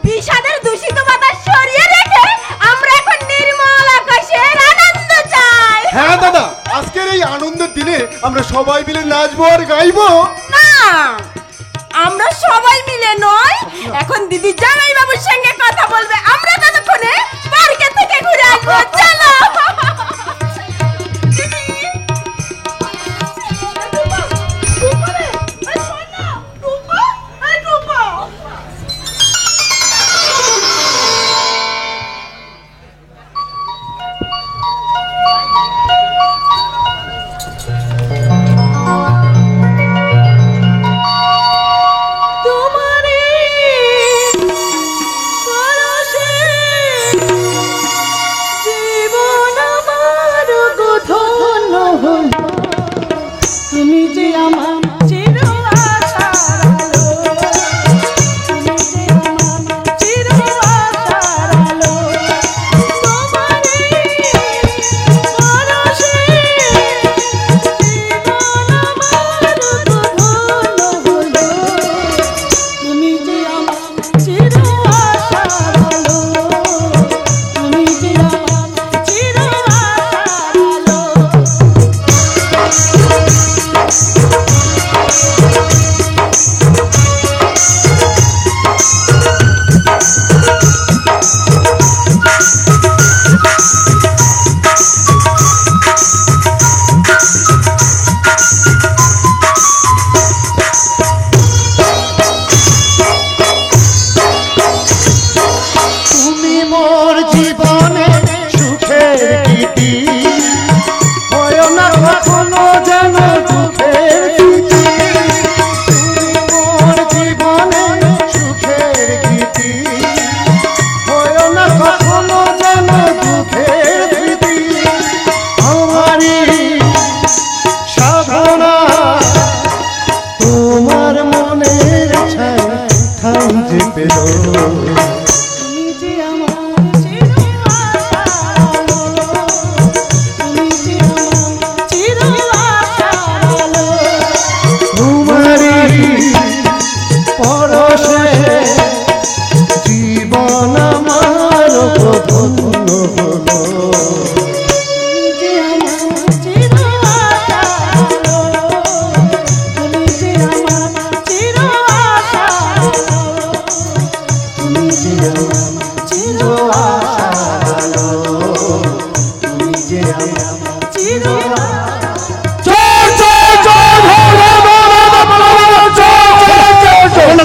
বিষাদের দূষিত বাতাস সরিয়ে রেখে আমরা এখন নির্মল আকাশের আনন্দ চাই। হ্যাঁ দাদা, আজকের এই আনন্দের দিনে আমরা সবাই মিলে নাচবো আর গাইবো। না, আমরা সবাই মিলে নয়, এখন দিদি জামাই বাবুর সঙ্গে কথা বলবে। আমরা ততক্ষণে পার্কে থেকে ঘুরে আসবো। চলো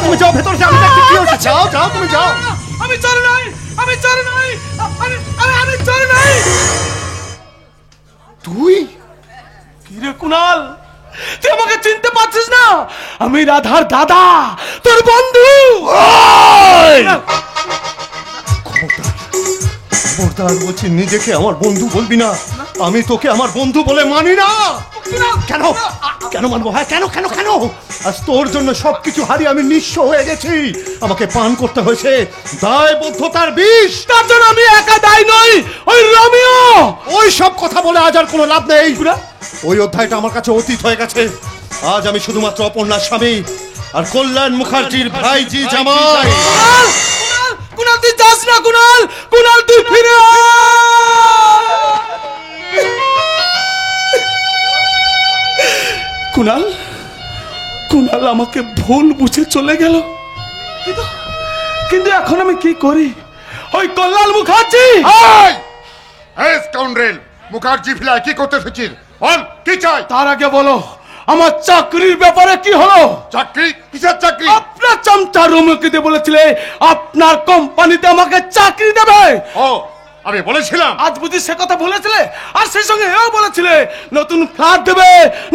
তুমি যাও ভেতরে যাও, কি হচ্ছে? যাও যাও, তুমি যাও। আমি চোর নই, আমি চোর নই, আমি চোর নই। তুই কিরে কুনাল, তুই আমাকে চিনতে পারছিস না? আমি রাধার দাদা, তোর বন্ধু। খবরদার বলছি, নিজেকে আমার বন্ধু বলবি না। আমি তোকে আমার বন্ধু বলে মানি না। কেন কেন মানবো? হ্যাঁ কেন কেন কেন? আজ তোর জন্য সবকিছু হারিয়ে আমি নিঃস্ব হয়ে গেছি। আমাকে পান করতে হয়েছে দায়বদ্ধতার বিষ। তার জন্য আমি একা দায়ী নই, ওই রোমিও। ওই সব কথা বলে আজ আর কোনো লাভ নেই। ওই অধ্যায়টা আমার কাছে অতীত হয়ে গেছে। আজ আমি শুধুমাত্র অপর্ণার স্বামী আর কল্যাণ মুখার্জির ভাইজি জামাই। কুনাল তুই যাস না, কুনাল, কুনাল তুই ফিরে কুনাল, কুনাল আমাকে ভুল বুঝে চলে গেল। কিন্তু এখন আমি কি করি? ওই কল্যাণ মুখার্জি, স্কাউন্ড্রেল মুখার্জি ফিলায় কি করতে এসেছিস? বল কি চাই? তার আগে বলো আমার চাকরির ব্যাপারে কি হলো? চাকরি? কিসের চাকরি? আপনার চামচা রোমিওকে দিয়ে বলেছিলে আপনার কোম্পানিতে আমাকে চাকরি দেবে। ও, আমি বলেছিলাম। আজ বুঝি সে কথা বলেছিলে? আর সেই সঙ্গে এও বলেছিলে নতুন ফ্ল্যাট দেবে,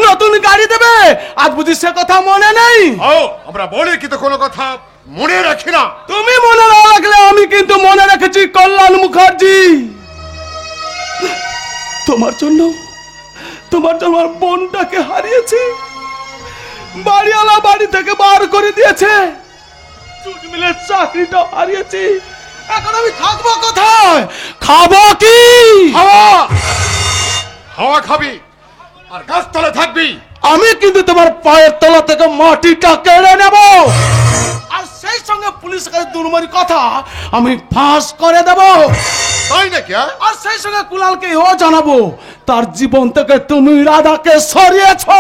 নতুন গাড়ি দেবে। আজ বুঝি সে কথা মনে নেই? ও, আমরা বলি কিন্তু কোনো কথা মনে রাখি না। তুমি মনে না রাখলে আমি কিন্তু মনে রেখেছি কল্যাণ মুখার্জি। তোমার জন্য আমার বোনটাকে হারিয়েছি। বাড়িওয়ালা বাড়ি থেকে বার করে দিয়েছে, জুট মিলের চাকরিটা হারিয়েছি। এখন আমি থাকবো কোথায়? খাবো কি? হাওয়া খাবি আর গাছতলে থাকবি। আমি কিন্তু তোমার পায়ের তলা থেকে মাটিটা কেড়ে নেব, আর সেই সঙ্গে পুলিশের কাছে দুর্মারি কথা আমি ফাঁস করে দেব। তাই নাকি? আর সেই সঙ্গে কুলালকে এও জানাবো তার জীবন থেকে তুমি রাধাকে সরিয়েছো।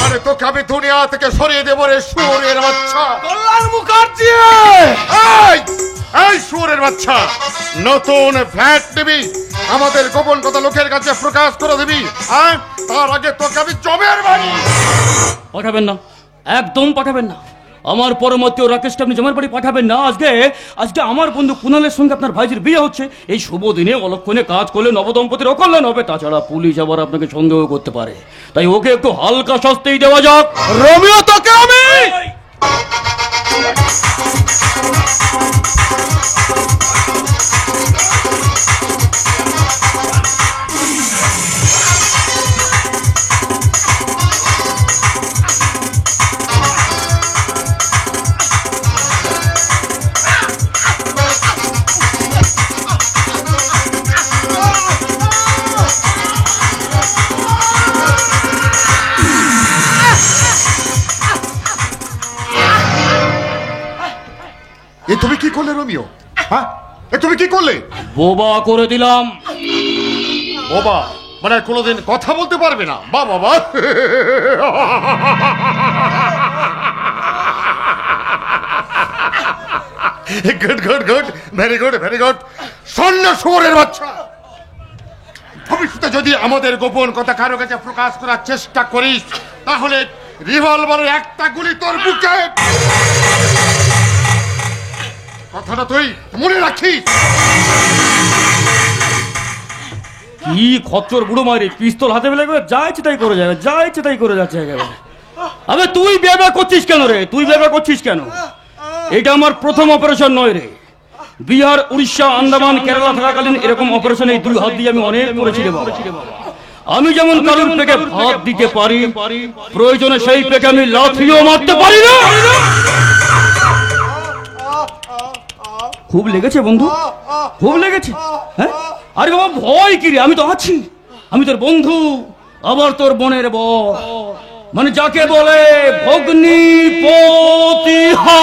আরে তোকে আমি দুনিয়া থেকে সরিয়ে দেবো রে শুয়োরের বাচ্চা। কল্যাণ মুখার্জি, এই শুয়োরের বাচ্চা, নতুন ফ্ল্যাট নিবি, আমাদের গোপন কথা লোকের কাছে প্রকাশ করে দিবি। তার আগে তোকে আমি জমের বাড়ি পাঠাবেন না, একদম পাঠাবেন না। আমার পরমতীয় রাকেশকে আপনি জমার বাড়ি পাঠাবেন না। আজকে আমার বন্ধু কুনালের সঙ্গে আপনার ভাইজির বিয়ে হচ্ছে। এই শুভ দিনে অলক্ষণে কাজ করলে নবদম্পতির অকল্যাণ হবে। তাছাড়া পুলিশ আবার আপনাকে সন্দেহ করতে পারে, তাই ওকে একটু হালকা শাস্তি দেওয়া যাক। রোমিও তোকে আমি এ তুমি কি করলে রোমিও? হ্যাঁ, এ তুমি কি করলে? বোবা করে দিলাম। বাবা মানে কোনোদিন কথা বলতে পারবে না? বা বাবা, good good good, very good very good. শূন্য শুয়োরের বাচ্চা, ভবিষ্যতে যদি আমাদের গোপন কথা কারো কাছে প্রকাশ করার চেষ্টা করিস তাহলে রিভলভারের একটা গুলি তোর বুকে। কথাটা তুই মনে রাখিস। কি খচ্চর বুড়ো মারি, পিস্তল হাতে ফেলে যা ইচ্ছে তাই করে যাবে, যা ইচ্ছে তাই করে যাচ্ছে একেবারে। আবে তুই বেবা করছিস কেন রে? তুই বেবা করছিস কেন? এটা আমার প্রথম অপারেশন নয় রে। বিহার, উড়িষ্যা, আন্দামান, কেরালা থাকাকালীন এরকম অপারেশন এই দুই হাত দিয়ে আমি অনেক করেছি রে বাবা। আমি যেমন কারোর পেকে ভাত দিতে পারি, প্রয়োজনে সেই পেকে আমি লাথিও মারতে পারি না। খুব লেগেছে বন্ধু, খুব লেগেছে। হ্যাঁ, আরে বাবা ভয় কি রে? আমি তো আছি, আমি তোর বন্ধু, আবার তোর বোনের বর, মানে যাকে বলে ভগ্নী পতিহা।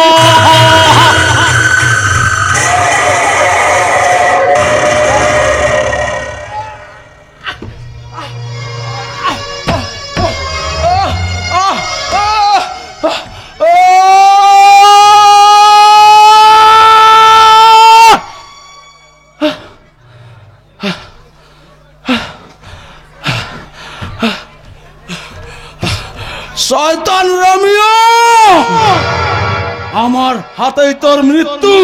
শয়তান রোমিও, আমার হাতেই তোর মৃত্যু।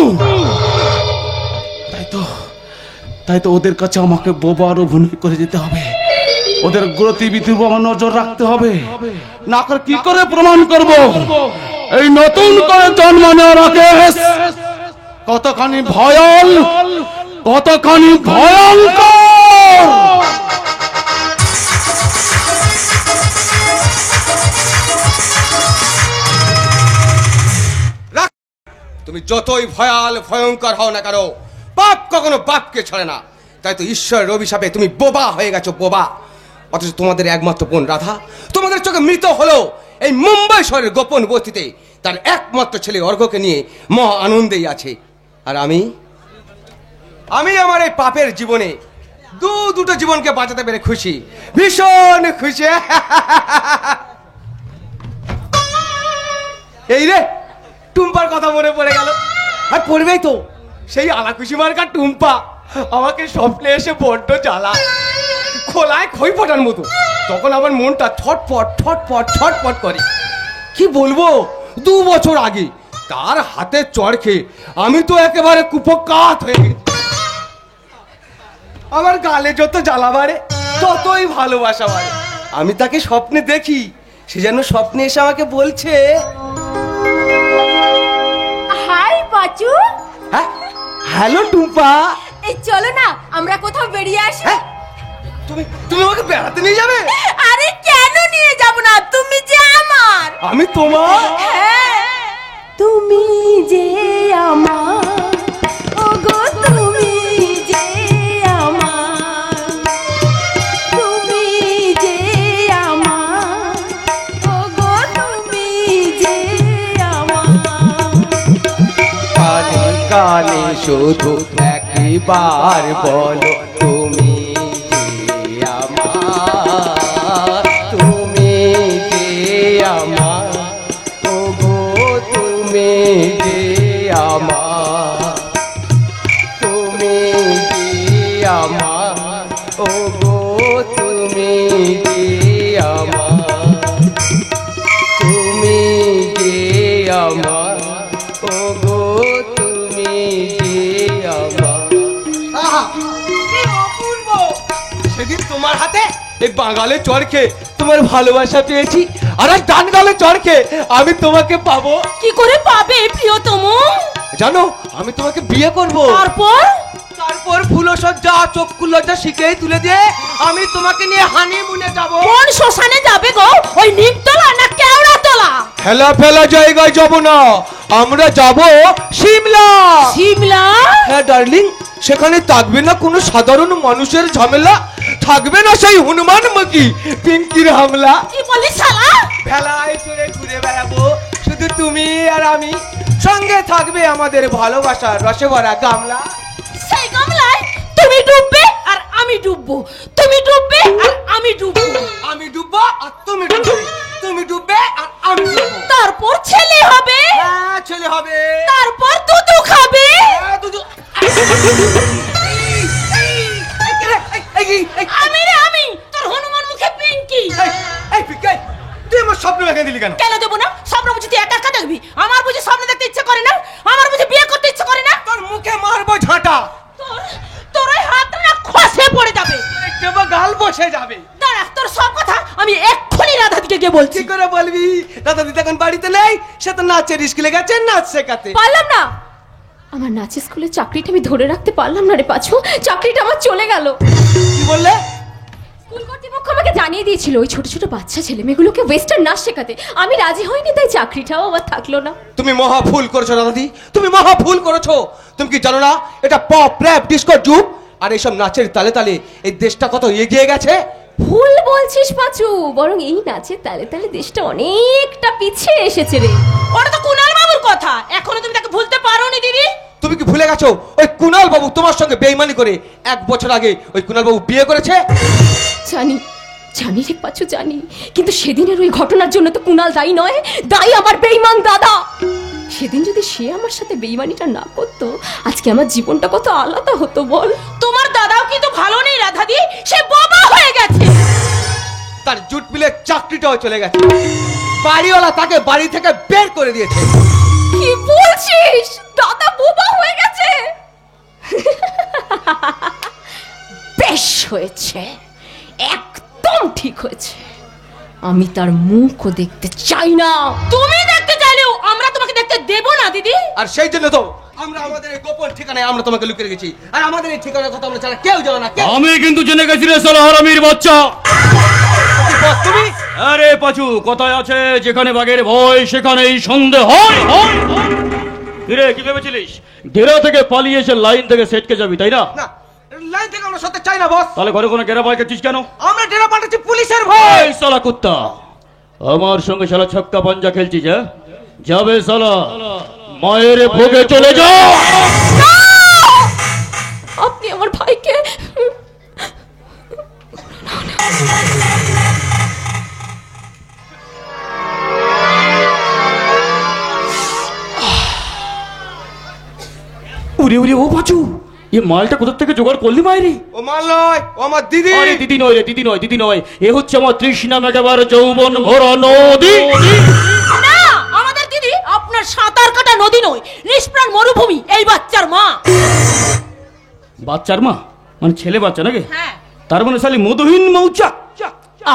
তাই তো ওদের কাছে আমাকে বোবার অভিনয় করে যেতে হবে, ওদের গতিবিধির উপর আমার নজর রাখতে হবে, না করে কি করে প্রমাণ করব এই নতুন করে জন্ম নেওয়ার আগে কতখানি ভয়াল, কতখানি ভয়ঙ্কর। তুমি যতই ভয়াল ভয়ঙ্কর হও না কেন, পাপ কখনো বাপকে ছাড়ে না। তাই তো ঈশ্বরের অভিশাপে তুমি বোবা হয়ে গেছো, বোবা। অথচ তোমাদের একমাত্র বোন রাধা তোমাদের চোখে মৃত হলো এই মুম্বাই শহরের গোপন বস্তিতে তার একমাত্র ছেলে অর্ঘ্যকে নিয়ে মহা আনন্দেই আছে। আর আমি আমার এই পাপের জীবনে দুটো জীবনকে বাঁচাতে পেরে খুশি, ভীষণ খুশি। এই রে, টুম্পার কথা মনে পড়ে গেল। আর পড়বেই তো, সেই আলাকুশি মার্কার টুম্পা আমাকে স্বপ্নে এসে বড্ড জ্বালা, খোলায় খই ফোটার মতো। তখন আমার মনটা ছটফট ছটফট ছটফট করে। কি বলবো, 2 বছর আগে তার হাতে চড় খেয়ে আমি তো একেবারে কুপকাত হয়ে গেছি। আমার গালে যত জ্বালা বাড়ে ততই ভালোবাসা বাড়ে। আমি তাকে স্বপ্নে দেখি, সে যেন স্বপ্নে এসে আমাকে বলছে, হাই পাচু। হ্যাঁ, হ্যালো টুম্পা। এই চলো না আমরা কোথাও বেরিয়ে আসি। তুমি আমাকে বেড়াতে নিয়ে যাবে? আরে কেন নিয়ে যাব না, তুমি যে আমার। আমি তোমার? হ্যাঁ, তুমি যে আমার, ওগো তুমি যে আমার, তুমি যে আমার, ওগো তুমি যে আমার। কানে কানে শুধু একবার বলো তুমি যে আমার, তুমি যে আমার, ওগো তুমি যে আমার, তুমি যে আমার, ওগো তুমি যে আমার, তুমি যে আমার, ওগো তুমি যে আমার। সেদিন তোমার হাতে এই বাঙালে চড়কে তোমার ভালোবাসা পেয়েছি, আর আজ ডান গালে চড়কে আমি তোমাকে পাবো। কি করে পাবে প্রিয়তম? জানো, আমি তোমাকে বিয়ে করব। তারপর ফুলসজ্জা চক্ষু লজ্জা শিখেই তুলে দিয়ে আমি তোমাকে নিয়ে হানিমুনে যাব। কোন শ্মশানে যাবে গো? ওই নিমতলা না কেওড়াতলা? ফেলা ফেলা জায়গায় যাব না, আমরা যাব সিমলা। সিমলা? হ্যাঁ ডার্লিং, সেখানে থাকবে না কোনো সাধারণ মানুষের ঝামেলা, থাকবে না সেই হনুমান মুখী পিঙ্কির হামলা। কি বলি শালা? ভেলায় চড়ে ঘুরে বেড়াবো শুধু তুমি আর আমি, সঙ্গে থাকবে আমাদের ভালোবাসার রসে ভরা গামলা। সেই গামলায় তুমি ডুববে আর আমি ডুববো, তুমি ডুববে আর আমি ডুববো, আমি ডুববো আর তুমি ডুববে, তুমি ডুববে আর আমি ডুববো। তারপর ছেলে হবে। হ্যাঁ, ছেলে হবে। তারপর দুধু খাবে। হ্যাঁ, দুধু। আমি তোর হনুমান মুখে পিঙ্কি। এই পিঙ্কি, তুই আমার স্বপ্ন ভেঙে দিলি কেন? কেন দেবো না? স্বপ্ন বুঝি তুই একা একা দেখবি? আমার বুঝি স্বপ্ন দেখতে ইচ্ছে করে না? আমার বুঝি বিয়ে করতে ইচ্ছে করে না? তোর মুখে মারবো ঝাঁটা, তোর ওই হাতটা না খসে পড়ে যাবে, কেবল গাল বসে যাবে। দাঁড়া, তোর সব কথা আমি এক্ষুনি রাধাদিকে গিয়ে বলছি। কি করে বলবি? দাদা দিদি এখন বাড়িতে নেই, সে তো নাচের স্কুলে গেছে নাচ শেখাতে। পারলাম না, আমার নাচের স্কুলে চাকরিটা আমি ধরে রাখতে পারলাম না রে পাঁচু, চাকরিটা আমার চলে গেল। কি বললে? স্কুল কর্তৃপক্ষ আমাকে জানিয়ে দিয়েছিল ওই ছোট ছোট বাচ্চা ছেলে মেয়েগুলোকে ওয়েস্টার্ন নাচ শেখাতে, আমি রাজি হইনি, তাই চাকরিটাও আবার থাকলো না। তুমি মহা ভুল করেছো দাদাদি, তুমি মহা ভুল করেছো। তুমি কি জানো না এটা পপ র‍্যাপ ডিস্কোর যুগ, আর এইসব নাচের তালে তালে এই দেশটা কত এগিয়ে গেছে। ভুল বলছিস পাঁচু, বরং এই নাচের তালে তালে দেশটা অনেকটা পিছিয়ে এসেছে রে। ওটা তো কুনাল বাবুর কথা, এখনো তুমি তাকে ভুলতে পারোনি দিদি। তুমি কি ভুলে গেছো ওই কুনাল বাবু তোমার সঙ্গে বেইমানি করে 1 বছর আগে ওই কুনাল বাবু বিয়ে করেছে? জানি জানি রে পাঁচু, জানি, কিন্তু সেদিনের ওই ঘটনার জন্য তো কুনাল দায়ী নয়, দায়ী আমার বেইমান দাদা। সেদিন যদি সে আমার সাথে বেইমানিটা না করতো, আজকে আমার জীবনটা কত আলাদা হতো বল। তোমার দাদাও কিন্তু ভালো নেই রাধাদি, সে বাবা হয়ে গেছে, তার জুট মিলের চাকরিটাও চলে গেছে। বাড়িওয়ালা তাকে বাড়ি থেকে বের করে দিয়েছে। কি বলছিস? দাদা বোবা হয়ে গেছে। বেশ হয়েছে, একদম ঠিক হয়েছে। আমি তার মুখও দেখতে চাই না। তুমি দেখতে চাইলেও আমরা তোমাকে দেখতে দেব না দিদি। আর সেই জন্য তো আমরা আমাদের এই গোপন ঠিকানায় আমরা তোমাকে লুকিয়ে রেখেছি। আর আমাদের এই ঠিকানার কথা আমরা ছাড়া কেউ জানে না। আমি কিন্তু জেনে গেছি রে সালা হারামির বাচ্চা। তুমি আরে পাচু, কথায় আছে যেখানে বাঘের ভয় সেখানেই সন্দেহ হয়। কিরে, কি ভেবেছিলিস ডেরা থেকে পালিয়ে এসে লাইন থেকে সেটকে যাবি, তাই না? না, লাইন থেকে আমরা সত্যি চাই না বস। তাহলে ঘরে কোনো ডেরা ভয় করছিস কেন? আমরা ডেরা পাঠাচ্ছি পুলিশের ভয়। এই শালা কুত্তা, আমার সঙ্গে শালা ছক্কা পাঞ্জা খেলছিস? হ্যাঁ, যাবে শালা, মায়ের ভোগে চলে যা। আপনি আমার ভাইকে উরে উরে, ও পাচু, এই মালটা কোথা থেকে জোগাড় করলি মায়েরি? ও মাল নয়, ও আমার দিদি। আরে দিদি নয় রে, দিদি নয়, দিদি নয়, এ হচ্ছে আমার তৃষ্ণা মেটাবার যৌবন ভরা নদী। না, আমাদের দিদি আপনার সাঁতার কাটা নদী নয়, নিষ্প্রাণ মরুভূমি। এই বাচ্চার মা। বাচ্চার মা মানে ছেলে বাচ্চা নাকি? হ্যাঁ। তার মানে শালি মধুহীন মৌচাক।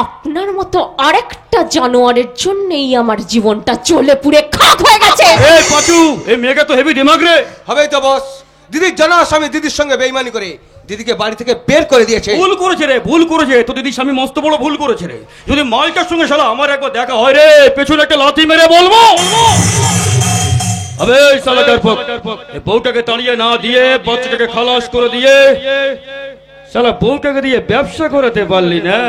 আপনার মতো আরেকটা জানোয়ারের জন্যই আমার জীবনটা চলে পুড়ে খাক হয়ে গেছে। এই পাচু, এই মেয়েটা তো হেভি দিমাগ রে। হবেই তো বস। দিদির জানা স্বামী দিদির সঙ্গে বেইমানি করে দিদিকে বাড়ি থেকে বের করে দিয়েছে। ভুল করেছে রে, ভুল করেছে। তো দিদির স্বামী মস্ত বড় ভুল করেছে রে। যদি মালটার সঙ্গে শালা আমার একবার দেখা হয় রে, পেছনে একটা লাথি মেরে বলবো, আবে শালা ডারপক, এই বউটাকে তাড়িয়ে না দিয়ে বাচ্চাটাকে খালাস করে দিয়ে শালা বউটাকে দিয়ে ব্যবসা করাতে পারলি না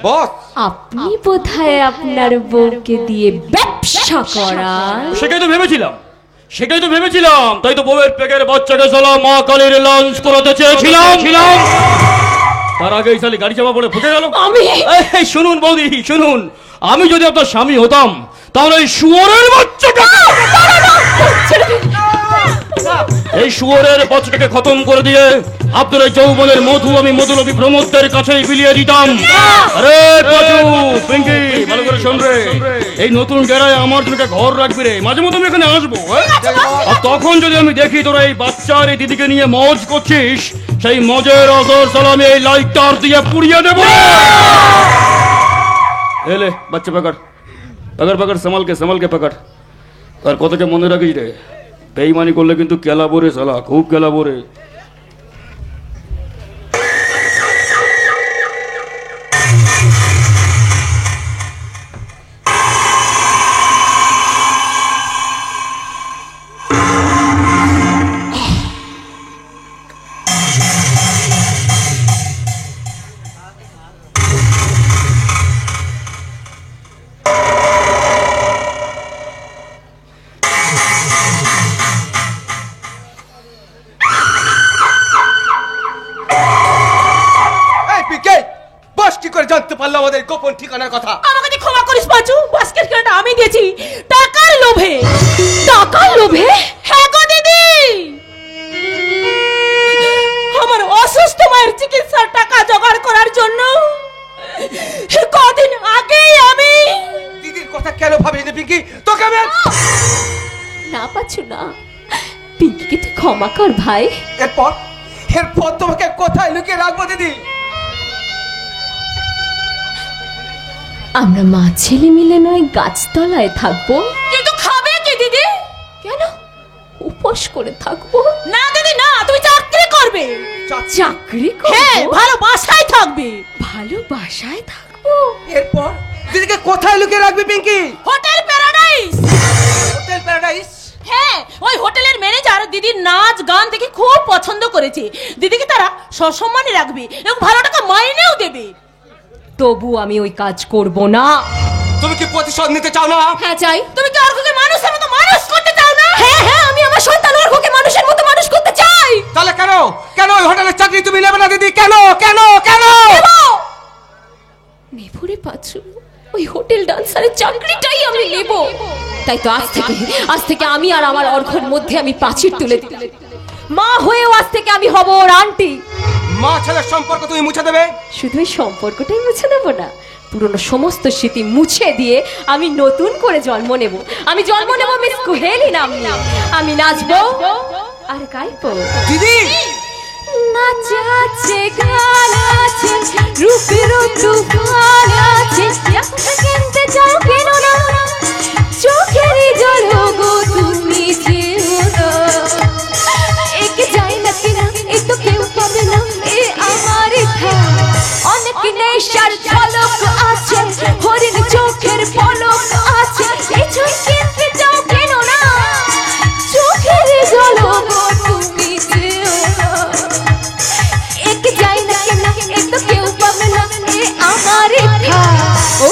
বস। আপনি বোধহয় আপনার বউকে দিয়ে ব্যবসা করান। সেটাই তো ভেবেছিলাম, সেটাই তো ভেবেছিলাম। তাই তো বউয়ের পেটের বাচ্চাকে শালা মা কালীর লঞ্চ করাতে চেয়েছিলাম। তার আগেই শালি গাড়ি চাপা পড়ে ফুটে গেল। এই শুনুন বৌদি, শুনুন, আমি যদি আপনার স্বামী হতাম তাহলে এই শুয়োরের বাচ্চাটা, এই শুয়োরের বাচ্চাটাকে খতম করে দিয়ে আপনার এই যৌবনের মধু আমি মধুলবী প্রমোদদের কাছেই বিলিয়ে দিতাম। আরে পাচু, পিঙ্কি, ভালো করে শোন রে, এই নতুন ডেরায় আমার জন্য ঘর রাখবি রে, মাঝে মধ্যে আমি এখানে আসবো। আর তখন যদি আমি দেখি তোরা এই বাচ্চার এই দিদিকে নিয়ে মজ করছিস, সেই মজের অসর সালামি এই লাইটার দিয়ে পুড়িয়ে দেবো। এলে বাচ্চা পাকার, পাকার পাকার, সামালকে সামালকে পাকার। আর কথাটা মনে রাখিস রে, বেইমানি করলে কিন্তু কেলাবো রে শালা, খুব কেলাবো রে। জানতে পারলো আমাদের গোপন ঠিকানার কথা? আমাকে ক্ষমা করিস পাঁচু, বাস্কেট খেলাটা আমি দিয়েছি টাকার লোভে। টাকার লোভে? হ্যাঁ গো দিদি, আমার অসুস্থ মায়ের চিকিৎসার টাকা জোগাড় করার জন্য কদিন আগেই আমি দিদির কথা কেন ভাবিনি পিঙ্কি? তোকে আমি না পাচ্ছু না, পিঙ্কিকে তুই ক্ষমা কর ভাই। এরপর তোমাকে কোথায় লুকিয়ে রাখবো দিদি? আমরা মা ছেলে মিলে নয় গাছতলায় থাকবো। কিন্তু খাবে কি দিদি? কেন উপোস করে থাকবো? না দিদি না, তুমি চাকরি করবে। চাকরি করব? হ্যাঁ, ভালো বাসায় থাকবে। ভালো বাসায় থাকবো। এরপর দিদিকে কোথায় লুকিয়ে রাখবি Pinky? Hotel Paradise. Hotel Paradise? হ্যাঁ, ওই হোটেলের ম্যানেজার দিদির নাচ গান দেখে খুব পছন্দ করেছে। দিদিকে তারা সসম্মানে রাখবে এবং ভালো টাকা মাইনেও দেবে। তবু আমি ওই কাজ করব না। তুমি কি প্রতিশোধ নিতে চাও না? হ্যাঁ চাই। তুমি কি অর্ঘকে মানুষের মতো মানুষ করতে চাও না? হ্যাঁ হ্যাঁ, আমি আমার সন্তান অর্ঘকে মানুষের মতো মানুষ করতে চাই। তাহলে কেন কেন ওই হোটেলের চাকরি তুমি নেবে না দিদি? কেন কেন কেন নেবরে পাচ্ছু, ওই হোটেল ডান্সারের চাকরিটাই আমি নেব। তাই তো আজ থেকে আমি আর আমার অর্ঘর মধ্যে আমি প্রাচীর তুলে দিই। মা হয়েও আজ থেকে আমি হব ওর আন্টি। মা ছেলের সম্পর্ক তুমি মুছে দেবে? শুধু এই সম্পর্কটাই মুছে দেবো না, পুরনো সমস্ত স্মৃতি মুছে দিয়ে আমি নতুন করে জন্ম নেব। আমি জন্ম নেব মিস কুহেলি নাম নিয়ে। আমি নাচবো আর গাইবো। দিদি নাচ আছে, গান আছে, রূপেরও তুফান আছে। কিনতে চাও কেন না, চোখেরই জল গো তুমি যেও না। একে যাই না কিনা এ তো কেউ পাবে না, এ আমার অনেক নেশার ঝলক আছে, হরিণ চোখের পলক আছে। এই চোখ কিনতে চাও কেন না, চোখেরই জল গো তুমি যেও না। একে যাই না কিনা এ তো কেউ পাবে না, এ আমার ও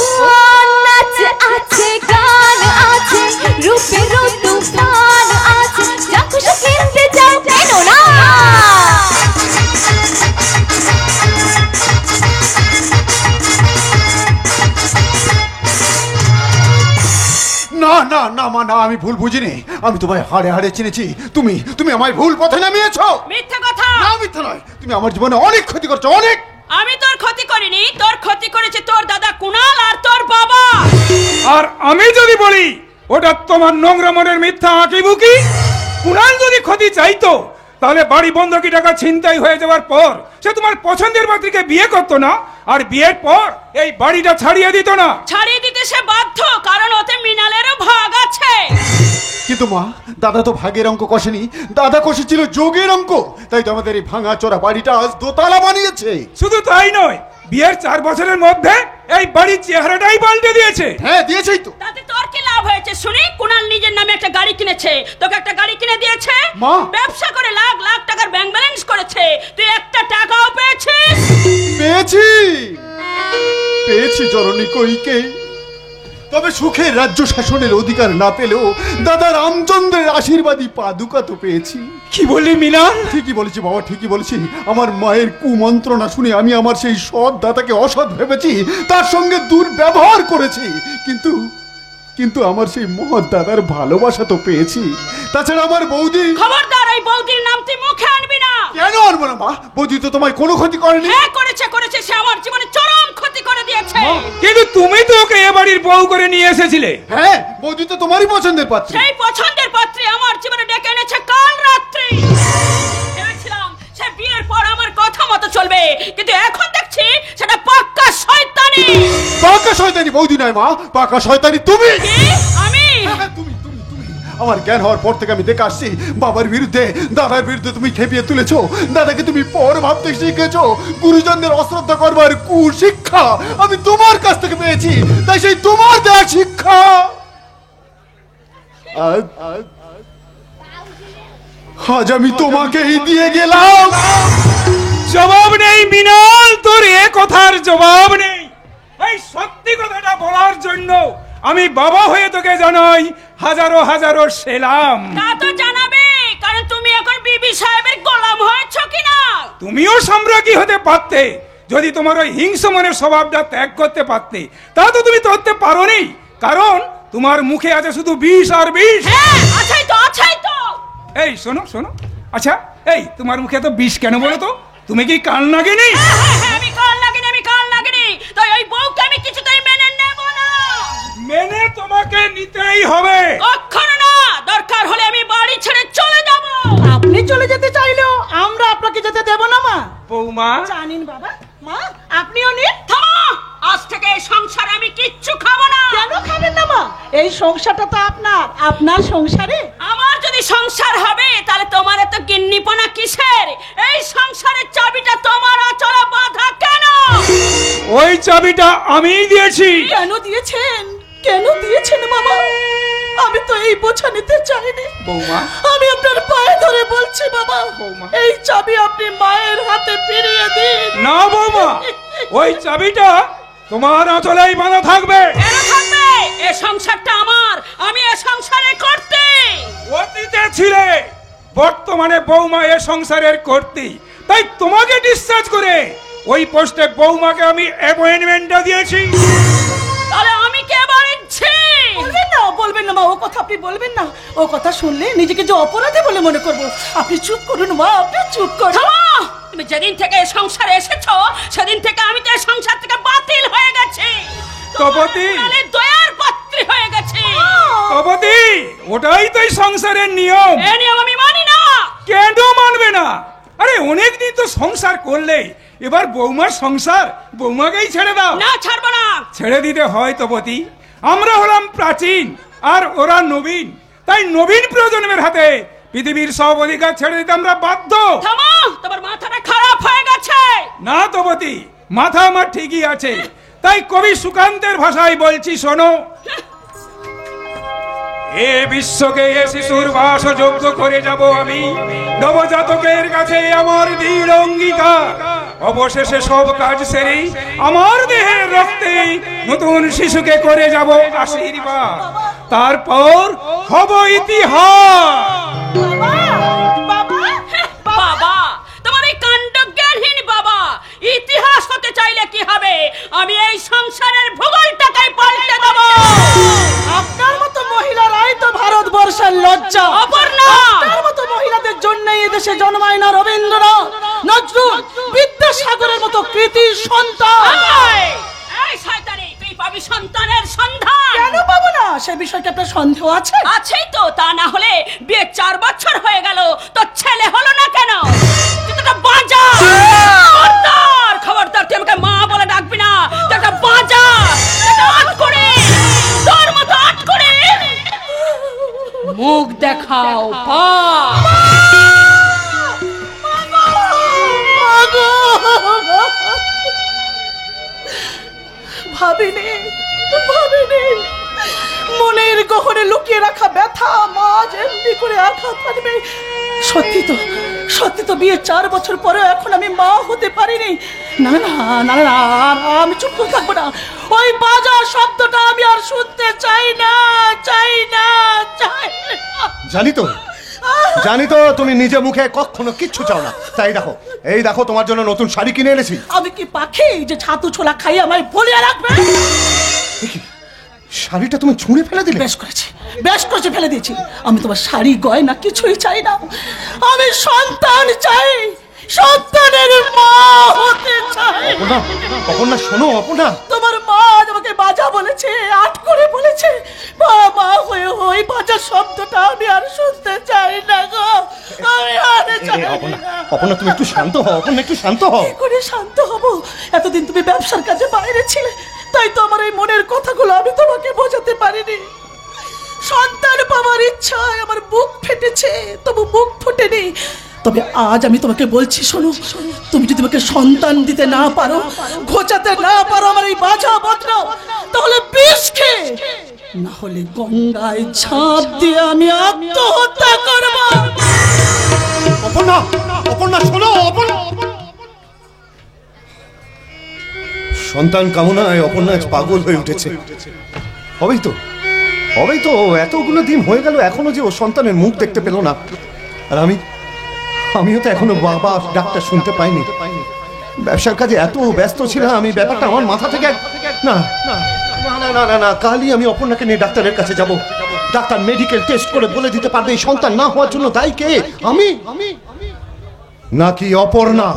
নাচ আছে, গান আছে, রূপেরও তুফান আছে। যা খুশি কিনতে চাও কেন না। না না না মা, না, আমি ভুল বুঝিনি। আমি তোমায় হাড়ে হাড়ে চিনেছি। তুমি তুমি আমায় ভুল পথে নামিয়েছো। মিথ্যা কথা। না, মিথ্যা নয়। তুমি আমার জীবনে অনেক ক্ষতি করছো, অনেক। আমি তোর ক্ষতি করিনি, তোর ক্ষতি করেছে তোর দাদা কুণাল আর তোর বাবা। আর আমি যদি বলি ওটা তোমার নোংরা মনের মিথ্যা আঁকিবুকি। কুণাল যদি ক্ষতি চাইতো তাহলে বাড়ি বন্ধকি টাকা ছিনতাই হয়ে যাওয়ার পর সে তোমার পছন্দের পাত্রীকে বিয়ে করতো না, আর বিয়ের পর এই বাড়িটা ছাড়িয়ে দিত না। ছাড়িয়ে দিতে সে বাধ্য, কারণ ওতে মৃণালেরও ভাগ আছে। কিন্তু মা, দাদা তো ভাগের অঙ্ক কষেনি, দাদা কষেছিল যোগের অঙ্ক। তাই তো আমাদের এই ভাঙা চোরা বাড়িটা আজ দোতলা বানিয়েছে। শুধু তাই নয়, বিয়ের 4 বছরের মধ্যে এই বাড়ির চেহারাটাই পাল্টে দিয়েছে। হ্যাঁ, দিয়েছেই তো। তাতে তোর কি লাভ হয়েছে শুনি? কুণাল নিজের নামে একটা গাড়ি কিনেছে, তোকে একটা গাড়ি কিনে দিয়েছে। মা। ব্যবসা করে লাখ লাখ টাকার ব্যাংক ব্যালেন্স করেছে, তুই একটা টাকাও পেয়েছিস? পেয়েছি, পেয়েছি জননী কইকে। তবে সুখের রাজ্য শাসনের অধিকার না পেলেও দাদা রামচন্দ্রের আশীর্বাদী পাদুকা তো পেয়েছি। কি বললি মিনাল? ঠিকই বলেছি বাবা, ঠিকই বলেছি। আমার মায়ের কুমন্ত্রণা শুনে আমি আমার সেই সৎ দাদাকে অসৎ ভেবেছি, তার সঙ্গে দুর্ব্যবহার করেছি। কিন্তু কিন্তু আমার সেই মহৎ দাদার ভালোবাসা তো পেয়েছি। তাছাড়া আমার বৌদি। খবরদার, এই বৌদির নাম তুই মুখে আনবি না। কেন আনবো না মা? বৌদি তো তোমায় কোনো ক্ষতি করেনি। হ্যাঁ করেছে, করেছে। সে আমার জীবনে চরম ক্ষতি করে দিয়েছে। কিন্তু তুমি তো ওকে এ বাড়ির বউ করে নিয়ে এসেছিলে। হ্যাঁ, বৌদি তো তোমারই পছন্দের পাত্রী। সেই পছন্দের পাত্রী আমার জীবনে ডেকে এনেছে কাল রাত্রি। ভেবেছিলাম সে বিয়ের পর আমার কথা মতো চলবে, কিন্তু এখন দেখছি সেটা পাক্কা শয়তানি। পাকা শয়তানি বৌদি নয় মা, পাকা শয়তানি তুমি। কি? আমি? হ্যাঁ, তুমি তুমি তুমি। আমার জ্ঞান হওয়ার পর থেকে আমি দেখে আসছি, বাবার বিরুদ্ধে দাদার বিরুদ্ধে তুমি খেপিয়ে তুলেছো। দাদাকে তুমি পর ভাবতে শিখেছো। গুরুজনদের অশ্রদ্ধা করবার কুশিক্ষা আমি তোমার কাছ থেকে পেয়েছি। তাই সেই তোমার দেওয়া শিক্ষা আজ আমি তোমাকেই দিয়ে গেলাম। জবাব নেই মিনাল, তোর এ কথার জবাব নেই। এই সত্যি কথাটা বলার জন্য আমি বাবা হয়ে তোকে জানাই হাজারো হাজারো সেলাম। তা তো জানাবে, কারণ তুমি এখন বিবি সাহেবের গোলাম হয়েছো কিনা। তুমিও সম্রাজ্ঞী হতে পারতে যদি তোমার ওই হিংস্র মনের স্বভাবটা ত্যাগ করতে পারতে। তা তো তুমি করতে পারোনি, কারণ তোমার মুখে আছে শুধু বিষ আর বিষ। হ্যাঁ, আছেই তো, আছেই তো। এই শোনো শোনো, আচ্ছা এই তোমার মুখে তো বিষ কেন বলো তো? তুমি কি কাল লাগেনি? হ্যাঁ, আমি কাল লাগেনি, আমি কাল লাগেনি। তাই ওই বউকে আমি কিছুতেই মেনে নেব না। মেনে তোমাকে নিতেই হবে। কখনো না। দরকার হলে আমি বাড়ি ছেড়ে চলে যাব। আপনি চলে যেতে চাইলেও আমরা আপনাকে যেতে দেব না মা। বৌমা, জানেন বাবা, মা আপনিও নিন। থামো, আজ থেকে এই সংসারে আমি কিচ্ছু খাবো না। কেন খাবেন না মা? এই সংসারটা তো আপনার, আপনার সংসারে। আমার যদি সংসার হবে তাহলে তোমার এত গিন্নিপনা কিসের? এই সংসারের চাবিটা তোমার আঁচলে বাঁধা কেন? ওই চাবিটা আমিই দিয়েছি। কেন দিয়েছেন? কেন দিয়েছেন বাবা? আমি তো এই বোঝা নিতে চাইনি। বৌমা, আমি আপনার পায়ে ধরে বলছি বাবা, বৌমা। এই চাবি আপনি মায়ের হাতে ফিরিয়ে দিন। না বৌমা, ওই চাবিটা তোমার আঁচলেই বাঁধা থাকবে। কেন থাকবে? এই সংসারটা আমার, আমি এই সংসারে করতে। অতীতে ছিলে, বর্তমানে বৌমা এ সংসারের কর্ত্রী। তাই তোমাকে ডিসচার্জ করে ওই পোস্টে বৌমাকে আমি অ্যাপয়েন্টমেন্টটা দিয়েছি। তাহলে আমি কে বাড়িছি? বলবেন না, বলবেন না মা, ও কথা আপনি বলবেন না। ও কথা শুনলে নিজেকে যে অপরাধী বলে মনে করবো। আপনি চুপ করুন মা, আপনি চুপ করুন। থামো! তুমি যেদিন থেকে এই সংসারে এসেছো সেদিন থেকে আমি তো এই সংসার থেকে বাতিল হয়ে গেছি। তপতি তাহলে দয়ার পাত্রী হয়ে গেছে। তপতি, ওটাই তো এই সংসারের নিয়ম। এ নিয়ম আমি মানি না। কেন মানবে না? আরে অনেকদিন তো সংসার করলে, এবার বৌমার সংসার, বৌমাকেই ছেড়ে দাও। না, ছাড়বো না। ছেড়ে দিতে হয় তপতি। আমরা হলাম প্রাচীন আর ওরা নবীন, তাই নবীন প্রজন্মের হাতে পৃথিবীর সব অধিকার ছেড়ে দিতে আমরা বাধ্য। থামো, তোমার মাথাটা খারাপ হয়ে গেছে। না তপতি, মাথা আমার ঠিকই আছে। তাই কবি সুকান্তের ভাষায় বলছি, শোনো। এ বিশ্বকে এ শিশুর বাসযোগ্য করে যাব আমি, নবজাতকের কাছে আমার দৃঢ় অঙ্গীকার। অবশেষে সব কাজ সেরে আমার দেহের রক্তে নতুন শিশুকে করে যাব আশীর্বাদ। তারপর হব ইতিহাস। বাবা, তোমার এই কাণ্ডজ্ঞানহীন বাবা ইতিহাস হতে চাইলে কি হবে? আমি এই সংসারের ভূগোলটাকেই পাল্টে দেব। আপনার মতো মহিলারাই তো ভারতবর্ষের লজ্জা। অপর্ণা, আপনার মতো মহিলাদের জন্যই এদেশে জন্মায় না রবীন্দ্রনাথ, নজরুল, বিদ্যাসাগরের মতো কৃতি সন্তান। এই শয়তানি, তুই পাবি সন্তানের সন্ধান। কেন পাবো না? সে বিষয়টা আপনার সন্দেহ আছে? আছেই তো, তা না হলে বিয়ে 4 বছর হয়ে গেল, তোর ছেলে হলো না কেন? তুই তো একটা বাজা। খবরদার, খবরদার, তুই আমাকে মা বলে ডাকবি না। তুই একটা বাজা, একটা আটকড়ে, তোর মতো আটকড়ে। মুখ দেখাও, ভাবিনি, ভাবিনি মনের গহনে লুকিয়ে রাখা ব্যথা মা এমনি করে আঘাত পাবে। সত্যি তো, সত্যি তো, বিয়ে 4 বছর পরেও এখন আমি মা হতে পারিনি। না না না না, আমি চুপ করে থাকবো না। ওই বাজা শব্দটা আমি আর শুনতে চাই না, চাই না, চাই না। জানি তো তুমি নিজে মুখে কখনো কিচ্ছু চাও না। তাই দেখো, এই দেখো তোমার জন্য নতুন শাড়ি কিনে এনেছি। আমি কি পাখি যে ছাতু ছোলা খাই আমায় ভুলিয়ে রাখবে? শাড়িটা তুমি ছুঁড়ে ফেলে দিলে? বেশ করেছি, বেশ করেছি, ফেলে দিয়েছি। আমি তোমার শাড়ি গয়না কিছুই চাই না। আমি সন্তান চাই, সন্তানের মা হতে চাই। অপর্ণা, শোনো অপর্ণা, তোমার মা আমাকে বাজা বলেছে, আট করে বলেছে। মা হয়ে ওই বাজা শব্দটা আমি আর শুনতে চাই না গো, আমি আর চাই না। অপর্ণা তুমি একটু শান্ত হও। অপর্ণা একটু শান্ত হও। কি করে শান্ত হব? এতদিন তুমি ব্যবসার কাজে বাইরে ছিলে, তাই তো আমার এই মনের কথাগুলো আমি তোমাকে বোঝাতে পারিনি। সন্তান পাওয়ার ইচ্ছায় আমার বুক ফেটেছে, তবু মুখ ফোটেনি। তবে আজ আমি তোমাকে বলছি, শোনো, তুমি যদি আমাকে সন্তান দিতে না পারো, ঘোচাতে না পারো আমার এই বাজা বদ্র, তাহলে বিষ খেয়ে, না হলে গঙ্গায় ঝাঁপ দিয়ে আমি আত্মহত্যা করব। অপর্ণা, অপর্ণা শোনো, অপর্ণা। সন্তান কামনায় অপর্ণা পাগল হয়ে উঠেছে। হবেই তো, হবেই তো। এতগুলো দিন হয়ে গেল, এখনো যে ও সন্তানের মুখ দেখতে পেল না। আর আমিও তো এখনো বাবা ডাক্তার শুনতে পাইনি। ব্যবসার কাজে এত ব্যস্ত ছিলাম, আমি ব্যাপারটা আমার মাথা থেকে না না না না না না কালই আমি অপর্ণাকে নিয়ে ডাক্তারের কাছে যাব। ডাক্তার মেডিকেল টেস্ট করে বলে দিতে পারবে এই সন্তান না হওয়ার জন্য দায়ী কে, আমি নাকি অপর্ণা।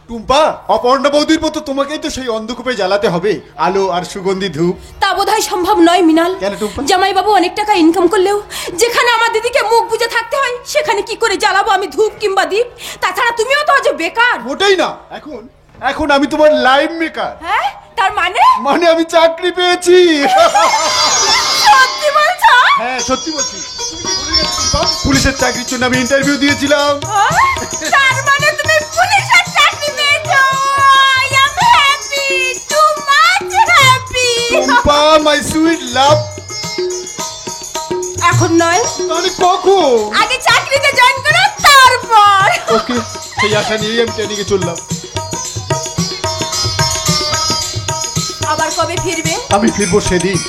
টুম্পা, অপর্ণা বৌদির মতো তোমাকেই তো সেই অন্ধকূপে জ্বালাতে হবে আলো আর সুগন্ধি ধূপ। তা বোধহয় সম্ভব নয় মিনাল। কেন টুম্পা? জামাইবাবু অনেক টাকা ইনকাম করলেও যেখানে আমার দিদিকে মুখ বুজে থাকতে হয়, সেখানে কি করে জ্বালাবো আমি ধূপ কিংবা দীপ? তাছাড়া তুমিও তো আজ বেকার। ওটাই না, এখন আমি তোমার লাইভ মেকার। হ্যাঁ, তার মানে আমি চাকরি পেয়েছি। সত্যি বলছো? হ্যাঁ, সত্যি বলছি। পুলিশের চাকরির জন্য আমি ইন্টারভিউ দিয়েছিলাম। তার মানে তুমি পুলিশের চাকরি পেয়েছো? I am happy, too much happy. Tumpa, my sweet লাভ। এখন নয়, তাহলে কখন? আগে চাকরিতে জয়েন করো, তারপর। ওকে, সেই আশা নিয়েই আমি ট্রেনিং এ চললাম। আবার কবে ফিরবে? আমি ফিরবো সেদিন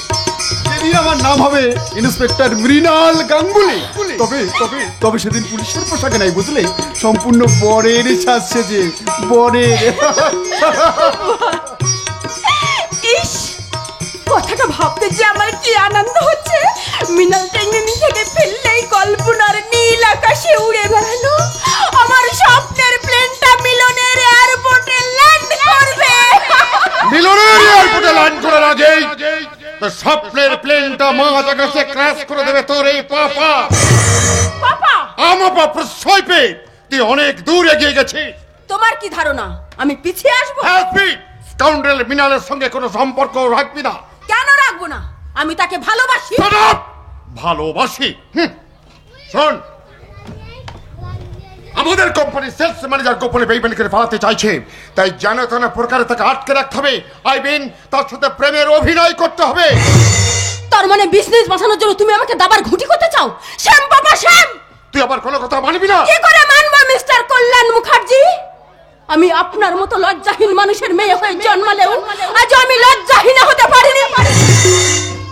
আমার নাম হবে ইন্সপেক্টর মৃণাল গাঙ্গুলি। তবে তবে তবে সেদিন পুলিশের পোশাকে নাই, বুঝলে, সম্পূর্ণ বরের সাজ সেজে, বরের। ইস, কথাটা ভাবতে যে আমার কি আনন্দ হচ্ছে। মৃণাল ট্রেনিং থেকে ফিরলেই কল্পনার নীল আকাশে উড়ে আজাকাশে ক্র্যাশ করে দেবে তোর এই পাপা। পাপা, আমার প্রশ্রয় পেয়ে তুই অনেক দূর এগিয়ে গেছিস। তোমার কি ধারণা আমি পিছিয়ে আসবো? স্কাউন্ডারেল মৃণালের সঙ্গে কোনো সম্পর্ক রাখবি না। কেন রাখবো না? আমি তাকে ভালোবাসি। Shut up! ভালোবাসি? শোন, আমাদের কোম্পানি সেলস ম্যানেজার গোপনে বেইমানি করে পালাতে চাইছে, তাই জানা তেনা প্রকারে তাকে আটকে রাখতে হবে। আই মিন তার সাথে প্রেমের অভিনয় করতে হবে। তার মানে বিজনেস বাঁচানোর জন্য তুমি আমাকে দাবার ঘুঁটি করতে চাও? শ্যাম বাবা শ্যাম, তুই আবার কোনো কথা মানবি না? কি করে মানবো মিস্টার কল্যাণ মুখার্জি? আমি আপনার মতো লজ্জাহীন মানুষের মেয়ে হয়ে জন্মালেও আজ আমি লজ্জাহীন হতে পারিনি।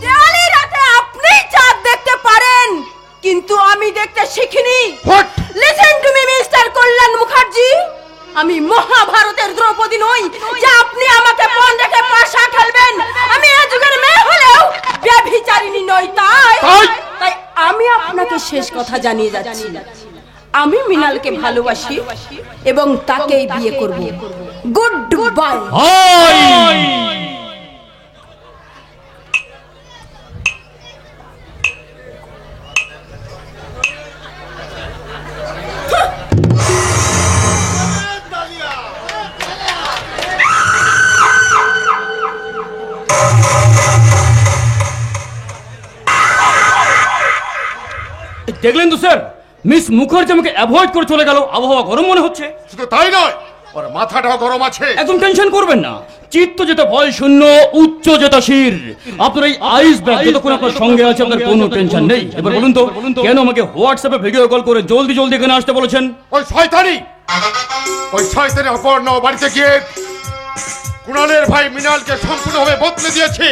দেওয়ালি রাতে আপনি চাঁদ দেখতে পারেন, কিন্তু আমি দেখতে শিখিনি। লিসেন টু মি মিস্টার কল্যাণ মুখার্জি, আমি মহাভারতের দ্রৌপদী নই যে আপনি আমাকে পণ রেখে পাশা খেলবেন। আমি এই যুগের মেয়ে হলেও ব্যভিচারিণী নই। তাই আমি আপনাকে শেষ কথা জানিয়ে যাচ্ছি, আমি মৃণালকে ভালোবাসি এবং তাকেই বিয়ে করব। Good bye. দেখলেন তো স্যার, মিস মুখার্জি আমাকে অ্যাভয়েড করে চলে গেল। আবহাওয়া গরম মনে হচ্ছে। শুধু তাই নয়, ওর মাথাটাও গরম আছে। একদম টেনশন করবেন না, চিত্ত যেটা ভয় শূন্য, উচ্চ যেটা শির। আপনার এই আইস ব্যাগ যতক্ষণ আপনার সঙ্গে আছে আপনার কোনো টেনশন নেই। এবার বলুন তো কেন আমাকে হোয়াটসঅ্যাপে ভিডিও কল করে জলদি জলদি এখানে আসতে বলেছেন? ওই শয়তানি অপর্ণ বাড়িতে গিয়ে কুণালের ভাই মৃণালকে সম্পূর্ণভাবে বদলে দিয়েছে,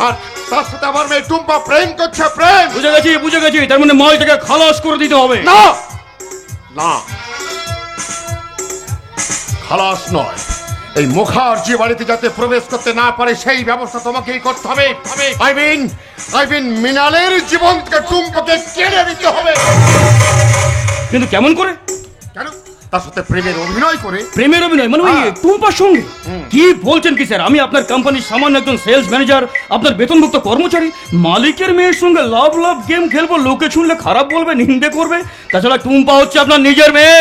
আর তার সাথে আমার মেয়ে টুম্পা প্রেম করছে। প্রেম। বুঝে গেছি। তার মানে ময়টাকে খালাস করে দিতে হবে। না না, খালাস নয়, এই মুখার্জি বাড়িতে যাতে প্রবেশ করতে না পারে সেই ব্যবস্থা তোমাকেই করতে হবে। আই মিন মৃণালের জীবন থেকে টুম্পাকে কেড়ে নিতে হবে। কিন্তু কেমন করে? কেন? তার সাথে প্রেমের অভিনয় করে। প্রেমের অভিনয় মানে ওই টুম্পার সঙ্গে? কি বলছেন কি স্যার? আমি আপনার কোম্পানির সামান্য একজন সেলস ম্যানেজার, আপনার বেতনভুক্ত কর্মচারী। মালিকের মেয়ের সঙ্গে লাভ গেম খেলবো, লোকে শুনলে খারাপ বলবে, নিন্দে করবে। তাছাড়া টুম্পা হচ্ছে আপনার নিজের মেয়ে।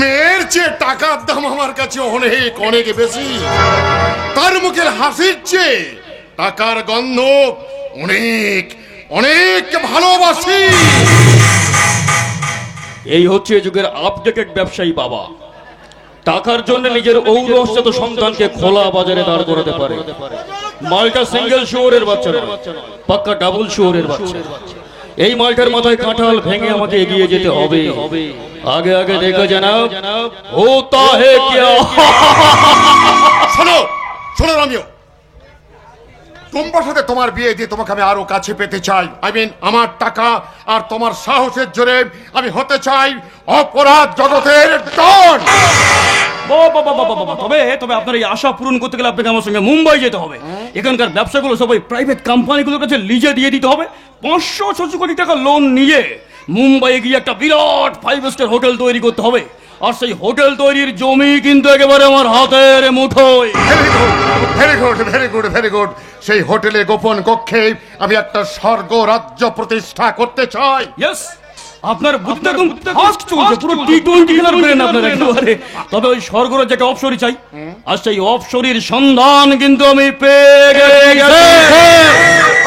মেয়ের চেয়ে টাকার দাম আমার কাছে অনেক অনেক বেশি। তার মুখের হাসির চেয়ে টাকার গন্ধ অনেক অনেক ভালোবাসি। এই হচ্ছে যুগের আপডেটেড ব্যবসায়ী বাবা। টাকার জন্য নিজের ঔরসজাত সন্তানকে খোলা বাজারে দাঁড় করাতে পারে। মালটা সিঙ্গেল শুয়োরের বাচ্চা নয়, পাক্কা ডাবল শুয়োরের বাচ্চা। এই মালটার মাথায় কাঁঠাল ভেঙে আমাকে এগিয়ে যেতে হবে। আগে আগে দেখো জানাব হোতা হে কিয়া। শোনো রমিও, টুম্পার সাথে তোমার বিয়ে দিয়ে তোমাকে আমি আরো কাছে পেতে চাই। আই মিন আমার টাকা আর তোমার সাহসের জোরে আমি হতে চাই অপরাধ জগতের ডন। তবে আপনার এই আশা পূরণ করতে গেলে আপনাকে আমার সঙ্গে মুম্বাই যেতে হবে। এখানকার ব্যবসাগুলো সবাই প্রাইভেট কোম্পানিগুলোর কাছে লিজে দিয়ে দিতে হবে। 500-600 কোটি টাকা লোন নিয়ে মুম্বাইয়ে গিয়ে একটা বিরাট 5 স্টার হোটেল তৈরি করতে হবে। আর সেই হোটেল তৈরির জমি কিন্তু একেবারে আমার হাতের মুঠোয়। Very good. সেই হোটেলে গোপন কক্ষে আমি একটা স্বর্গ রাজ্য প্রতিষ্ঠা করতে চাই। ইয়েস, আপনার বুদ্ধি একদম ফাস্ট চলছে, পুরো T20 খেলার ব্রেন আপনার একেবারে। তবে ওই স্বর্গরাজ্যে অপসরি চাই, আর সেই অপসরির সন্ধান কিন্তু আমি পেয়ে গেছি।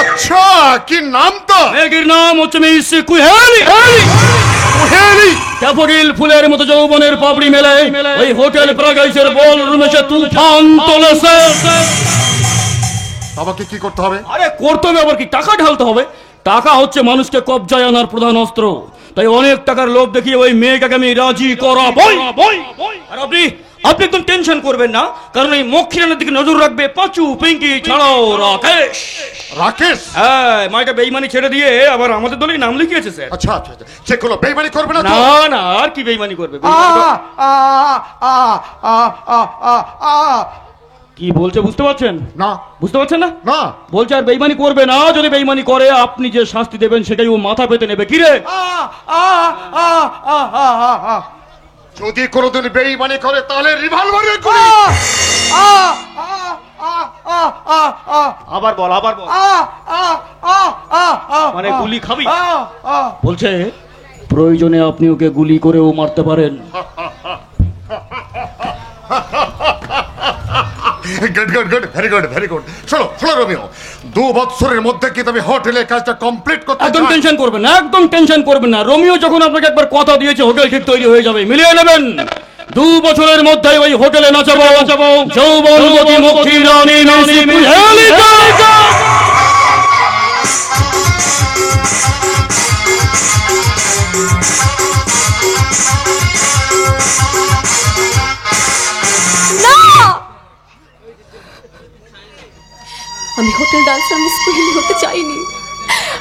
আচ্ছা, কি নাম তো? মেয়ের নাম হচ্ছে মিস কুহেলি। ড্যাফোডিল ফুলের মতো যৌবনের পাপড়ি মেলে ওই হোটেল প্যারাডাইসের বলরুম এসে তুফান তোলেছে। আমাকে কি করতে হবে? আরে করতে হবে আবার কি, টাকা ঢালতে হবে। টাকা হচ্ছে মানুষকে কবজায় আনার প্রধান অস্ত্র। তাই অনেক টাকার লোভ দেখিয়ে ওই মেয়েটাকে আমি রাজি করাবই। আর আপনি একদম টেনশন করবেন না, কারণ এই মক্ষিরানের দিকে নজর রাখবে পাঁচু, পিঙ্কি ছাড়াও রাকেশ। হ্যাঁ, মাইটা বেইমানি ছেড়ে দিয়ে আবার আমাদের দলেই নাম লিখিয়েছে স্যার। আচ্ছা, সে কোনো বেইমানি করবে না? না, আর কি বেইমানি করবে? কি বলছে বুঝতে পারছেন? না। বুঝতে পারছেন না? না। বলছে আর বেইমানি করবে না। যদি বেইমানি করে আপনি যে শাস্তি দেবেন সেটাই ও মাথা পেতে নেবে। কি রে? যদি কোনোদিন বেইমানি করে তাহলে রিভলভারের গুলি। আবার বল, আবার বল। মানে গুলি খাবি? বলছে প্রয়োজনে আপনি ওকে গুলি করেও মারতে পারেন। Good good good, very good very good. শোনো শোনো রোমিও, 2 বছরের মধ্যে কি তুমি হোটেলের কাজটা কমপ্লিট করতে একদম চাও? টেনশন করবেন না, একদম টেনশন করবেন না। রোমিও যখন আপনাকে একবার কথা দিয়েছে হোটেল ঠিক তৈরি হয়ে যাবে, মিলিয়ে নেবেন। 2 বছরের মধ্যে ওই হোটেলে নাচাবো যৌবনবতী মুখী রানী মিস কুহেলিকা। আমি হোটেল ডান্সার মিস কুহেলি হতে চাইনি।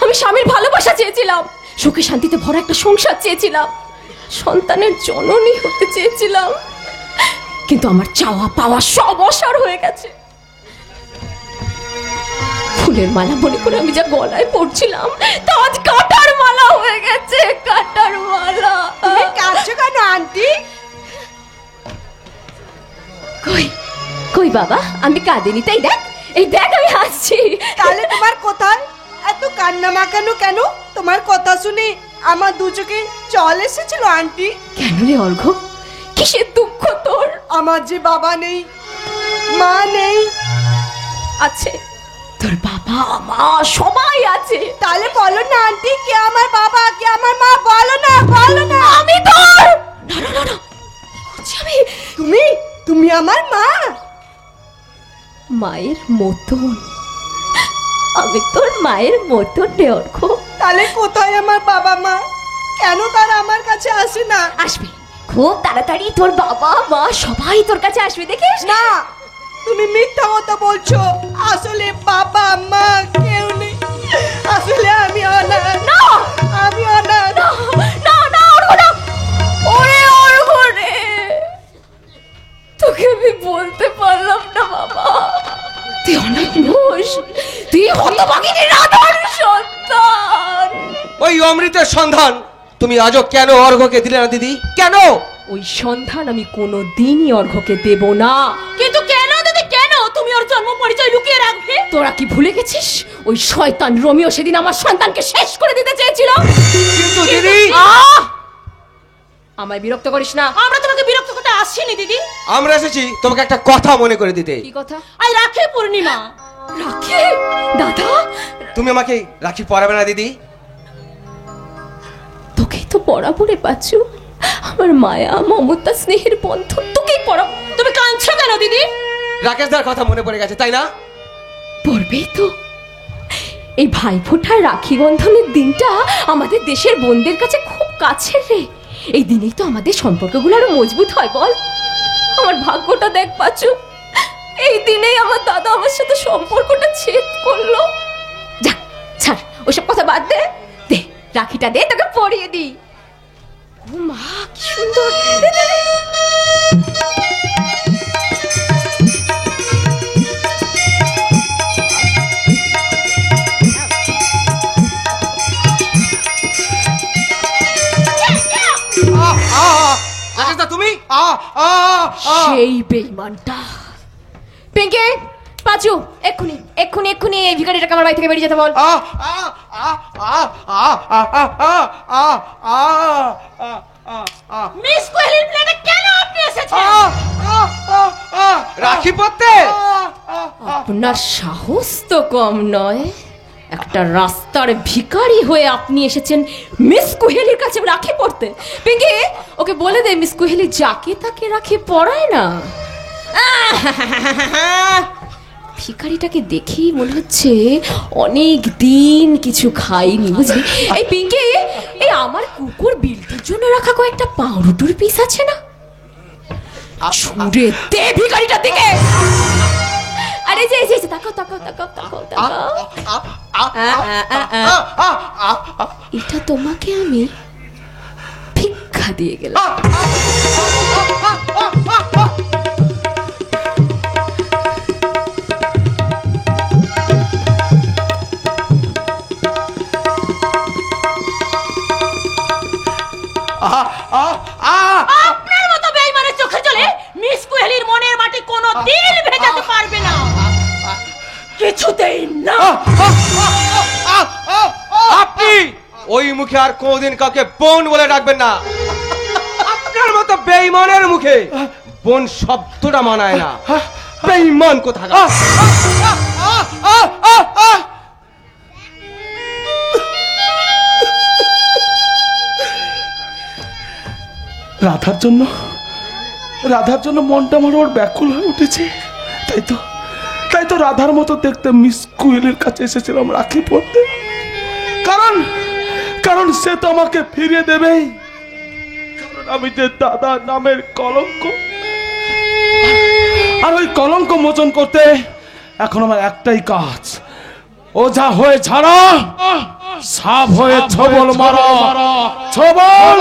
আমি স্বামীর ভালোবাসা চেয়েছিলাম, সুখে শান্তিতে ভরা একটা সংসার চেয়েছিলাম, সন্তানের জননী হতে চেয়েছিলাম। কিন্তু আমার চাওয়া পাওয়া সব অসার হয়ে গেছে। ফুলের মালা মনে করে আমি যা গলায় পড়ছিলাম তা আজ কাঁটার মালা হয়ে গেছে। কাঁটার মালা। তুমি কাঁদছো কেন আন্টি? কই কই বাবা, আমি কাঁদিনি। তাই দেখ, এই দেখ আমি হাসছি। তাহলে তোমার কোথায় এত কান্না মাখানো কেন? তোমার কথা শুনে আমার 2 চোখে জল এসেছিল আন্টি। কেন রে অর্ঘ্য, কিসের দুঃখ তোর? আমার যে বাবা নেই, মা নেই। আছে, তোর বাবা মা সবাই আছে। তাহলে বলো না আন্টি, কে আমার বাবা কে আমার মা? বলো না, বলো না। আমি তোর না না না না, আমি তুমি আমার মা। মায়ের মতন। আমি তোর মায়ের মতন রে অর্ঘ্য। তাহলে কোথায় আমার বাবা মা? কেন তারা আমার কাছে আসে না? আসবে খুব তাড়াতাড়ি, তোর বাবা মা সবাই তোর কাছে আসবে, দেখিস। না, তুমি মিথ্যা কথা বলছো। আসলে বাবা মা কেউ নেই। আসলে আমি অনাথ। না, আমি অনাথ। না না অর্ঘ্য না। ওরে অর্ঘ্য রে, তোকে আমি বলতে পারলাম না বাবা, তুই অনাথ নোস, তুই হতভাগিনী রাধার সন্তান। ওই অমৃতের সন্ধান তুমি আজও কেন অর্ঘ্যকে দিলে না দিদি? কেন? ওই সন্ধান আমি কোনো দিনই অর্ঘ্যকে দেব না। কিন্তু কেন দিদি, কেন তুমি ওর জন্ম পরিচয় লুকিয়ে রাখবে? তোরা কি ভুলে গেছিস ওই শয়তান রোমিও সেদিন আমার সন্তানকে শেষ করে দিতে চেয়েছিল? কিন্তু দিদি, আমায় বিরক্ত করিস না। আমরা তোমাকে বিরক্ত করতে আসিনি দিদি, আমরা এসেছি তোমাকে একটা কথা মনে করে দিতে। কি কথা? আজ রাখি পূর্ণিমা। রাখি? দাদা, তুমি আমাকে রাখি পরাবে না দিদি? তোকেই তো পরাবো রে পাচ্ছু। আমার মায়া মমতা স্নেহের বন্ধন তোকেই পরাবো। তুমি কাঁদছো কেন দিদি? রাকেশদার কথা মনে পড়ে গেছে, তাই না? পড়বেই তো। এই ভাইফোঁটার রাখি বন্ধনের দিনটা আমাদের দেশের বোনদের কাছে খুব কাছের রে। এই দিনেই তো আমাদের সম্পর্কগুলো আরো মজবুত হয় বল। আমার ভাগ্যটা দেখ পাচ্ছু, এই দিনেই আমার দাদা আমার সাথে সম্পর্কটা ছেদ করলো। যা ছাড়, ওসব কথা বাদ দে, দে রাখিটা দে, তোকে পরিয়ে দিই। ও মা, কি সুন্দর। রাকেশদা তুমি? সেই বেঈমানটা। পিঙ্কি, পাঁচু, এক্ষুনি এক্ষুনি এক্ষুনি এই ভিখারিটাকে আমার বাড়ি থেকে বেরিয়ে যেতে বল। মিস কোহেলির প্লেটে কেন আপনি এসেছেন? রাখি পরতে? আপনার সাহস তো কম নয়। একটা রাস্তার ভিখারি হয়ে আপনি এসেছেন মিস কোহেলির কাছে রাখি পড়তে। পিঙ্কি, ওকে বলে দে মিস কোহেলি যাকে তাকে রাখি পড়ায় না। ভিখারিটাকে দেখেই মনে হচ্ছে অনেক দিন কিছু খাইনি, বুঝলি? এই পিঙ্কি, এই আমার কুকুর বিলটির জন্য রাখা কয়েকটা পাউরুটির পিস আছে না, ছুঁড়ে দে ভিখারিটার দিকে। আরে যে যে তাকাও তাকাও তাকাও তাকাও তাকাও। এটা তোমাকে আমি ভিক্ষা দিয়ে গেলাম। আপনার দিন ভেজাতে পারবে না, কিছুতেই না। আপনি ওই মুখে আর কোনদিন কাউকে বোন বলে ডাকবেন না। আপনার মতো বেঈমানের মুখে বোন শব্দটা মানায় না। বেঈমান কোথাকার। রাধার জন্য মনটা আমার ওর ব্যাকুল হয়ে উঠেছে। তাই তো রাধার মতো দেখতে মিস কুইলের কাছে এসেছিলাম রাখি পড়তে। কারণ সে তো আমাকে ফিরিয়ে দেবেই। কারণ আমি যে দাদা নামের কলঙ্ক, আর ওই কলঙ্ক মোচন করতে এখন আমার একটাই কাজ, ওঝা হয়ে ছাড়া, সাপ হয়ে ছবল মারা, ছবল।